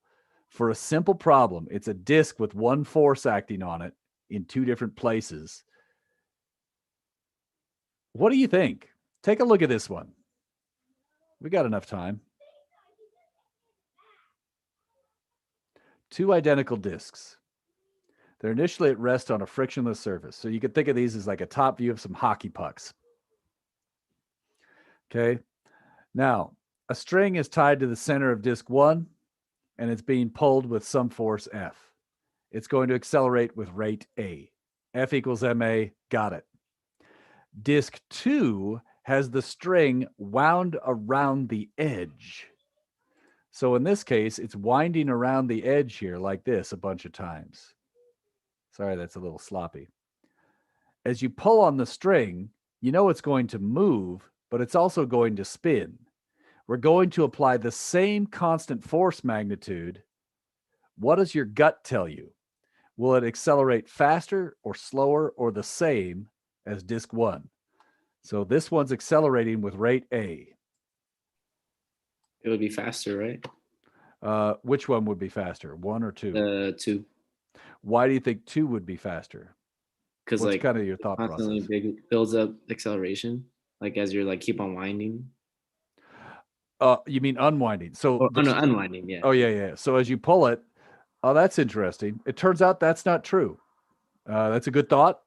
For a simple problem, it's a disk with one force acting on it in two different places. What do you think? Take a look at this one. We got enough time. Two identical disks. They're initially at rest on a frictionless surface. So you could think of these as like a top view of some hockey pucks. Okay. Now, a string is tied to the center of disk 1, and it's being pulled with some force F. It's going to accelerate with rate A. F equals ma. Got it. Disk 2 has the string wound around the edge. So in this case, it's winding around the edge here like this a bunch of times. Sorry, that's a little sloppy. As you pull on the string, you know it's going to move, but it's also going to spin. We're going to apply the same constant force magnitude. What does your gut tell you? Will it accelerate faster or slower or the same as disk 1? So this one's accelerating with rate A. It would be faster, right? Which one would be faster, 1 or 2? 2. Why do you think 2 would be faster? Because What's like kind of your thought constantly process? builds up acceleration, like as you're like keep on winding. You mean unwinding? So Unwinding, yeah. Oh yeah. So as you pull it, oh, that's interesting. It turns out that's not true. That's a good thought.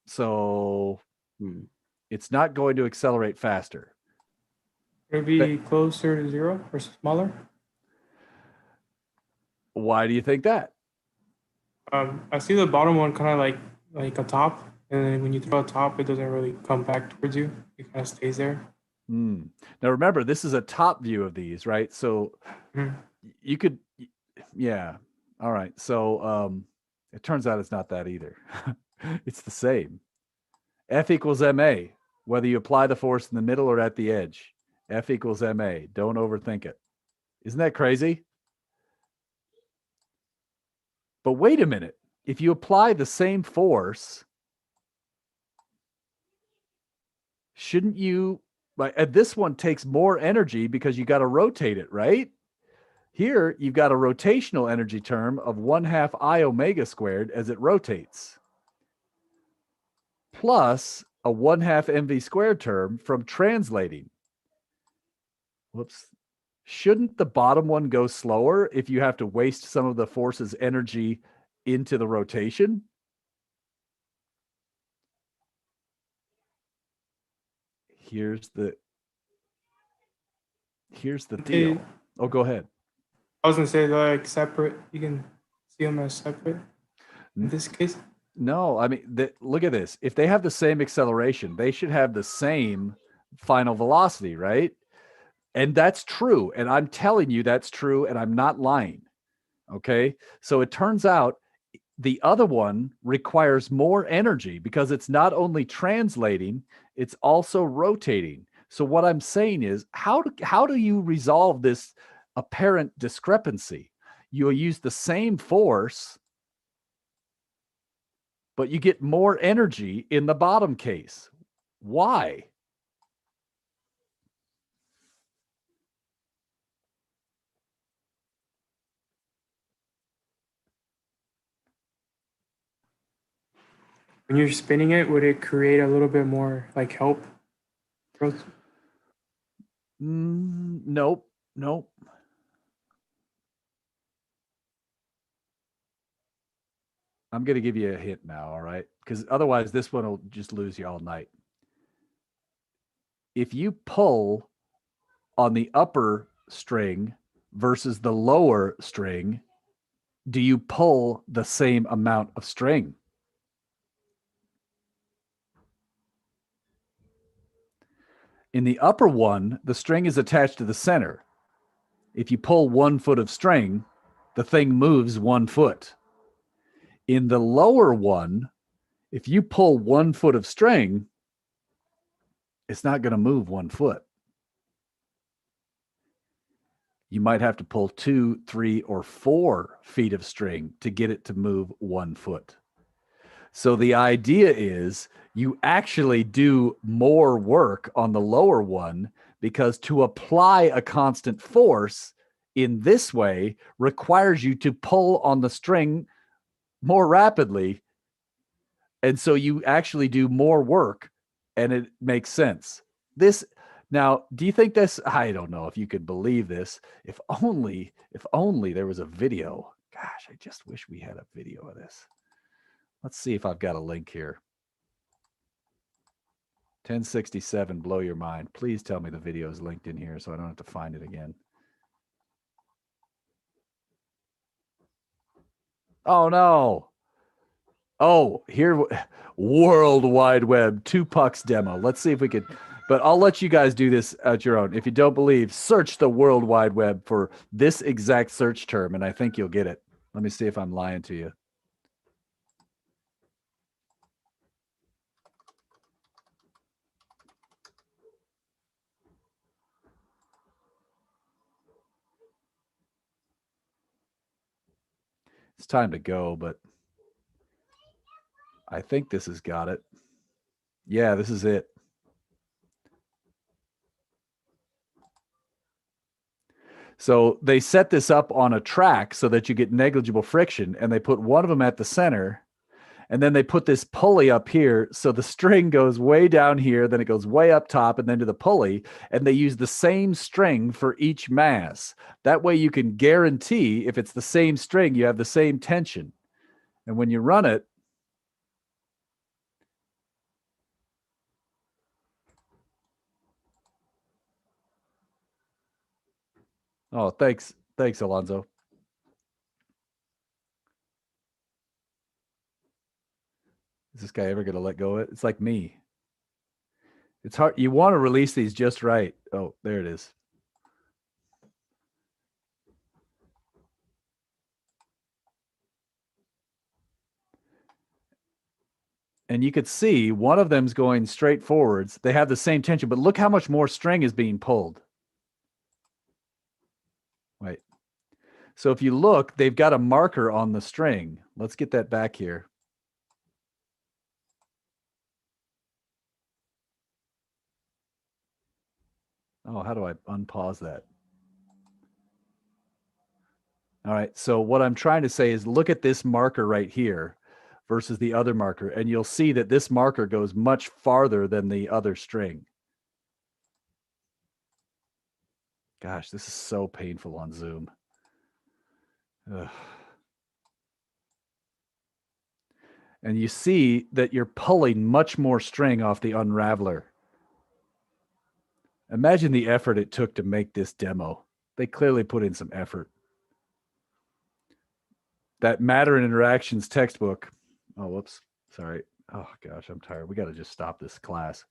So it's not going to accelerate faster. Maybe closer to 0 or smaller. Why do you think that? I see the bottom one kind of like a top, and then when you throw a top, it doesn't really come back towards you. It kind of stays there. Now remember, this is a top view of these, right? So you could, yeah. All right. So it turns out it's not that either. It's the same. F equals ma, whether you apply the force in the middle or at the edge. F equals ma. Don't overthink it. Isn't that crazy? But wait a minute. If you apply the same force, shouldn't you, this one takes more energy because you got to rotate it, right? Here, you've got a rotational energy term of 1/2 I omega squared as it rotates, plus a 1/2 mv squared term from translating. Whoops. Shouldn't the bottom one go slower if you have to waste some of the force's energy into the rotation? Here's the deal. Okay. Oh, go ahead. I was gonna say they're like separate. You can see them as separate in N- this case. No, I mean, look at this. If they have the same acceleration, they should have the same final velocity, right? And that's true. And I'm telling you that's true, and I'm not lying. Okay. So it turns out the other one requires more energy because it's not only translating, it's also rotating. So what I'm saying is, how do you resolve this apparent discrepancy? You'll use the same force, but you get more energy in the bottom case. Why? When you're spinning it, would it create a little bit more like help? Nope. Nope. I'm going to give you a hint now, all right? Because otherwise this one will just lose you all night. If you pull on the upper string versus the lower string, do you pull the same amount of string? In the upper one, the string is attached to the center. If you pull 1 foot of string, the thing moves 1 foot. In the lower one, if you pull 1 foot of string, it's not going to move 1 foot. You might have to pull 2, 3, or 4 feet of string to get it to move 1 foot. So the idea is you actually do more work on the lower one because to apply a constant force in this way requires you to pull on the string more rapidly. And so you actually do more work and it makes sense. Now, do you think this? I don't know if you could believe this. If only there was a video. Gosh, I just wish we had a video of this. Let's see if I've got a link here. 1067, blow your mind. Please tell me the video is linked in here so I don't have to find it again. Oh, no. Oh, here, World Wide Web, 2 pucks demo. Let's see if we could, but I'll let you guys do this at your own. If you don't believe, search the World Wide Web for this exact search term, and I think you'll get it. Let me see if I'm lying to you. It's time to go, but I think this has got it. Yeah, this is it. So they set this up on a track so that you get negligible friction, and they put one of them at the center, and then they put this pulley up here. So the string goes way down here, then it goes way up top and then to the pulley, and they use the same string for each mass. That way you can guarantee if it's the same string, you have the same tension. And when you run it, oh, thanks, Alonzo. Is this guy ever going to let go of it? It's like me. It's hard. You want to release these just right. Oh, there it is. And you could see one of them's going straight forwards. They have the same tension, but look how much more string is being pulled. Wait. So if you look, they've got a marker on the string. Let's get that back here. Oh, how do I unpause that? All right. So what I'm trying to say is look at this marker right here versus the other marker, and you'll see that this marker goes much farther than the other string. Gosh, this is so painful on Zoom. Ugh. And you see that you're pulling much more string off the unraveler. Imagine the effort it took to make this demo. They clearly put in some effort. That matter and interactions textbook. Oh, whoops. Sorry. Oh, gosh, I'm tired. We got to just stop this class.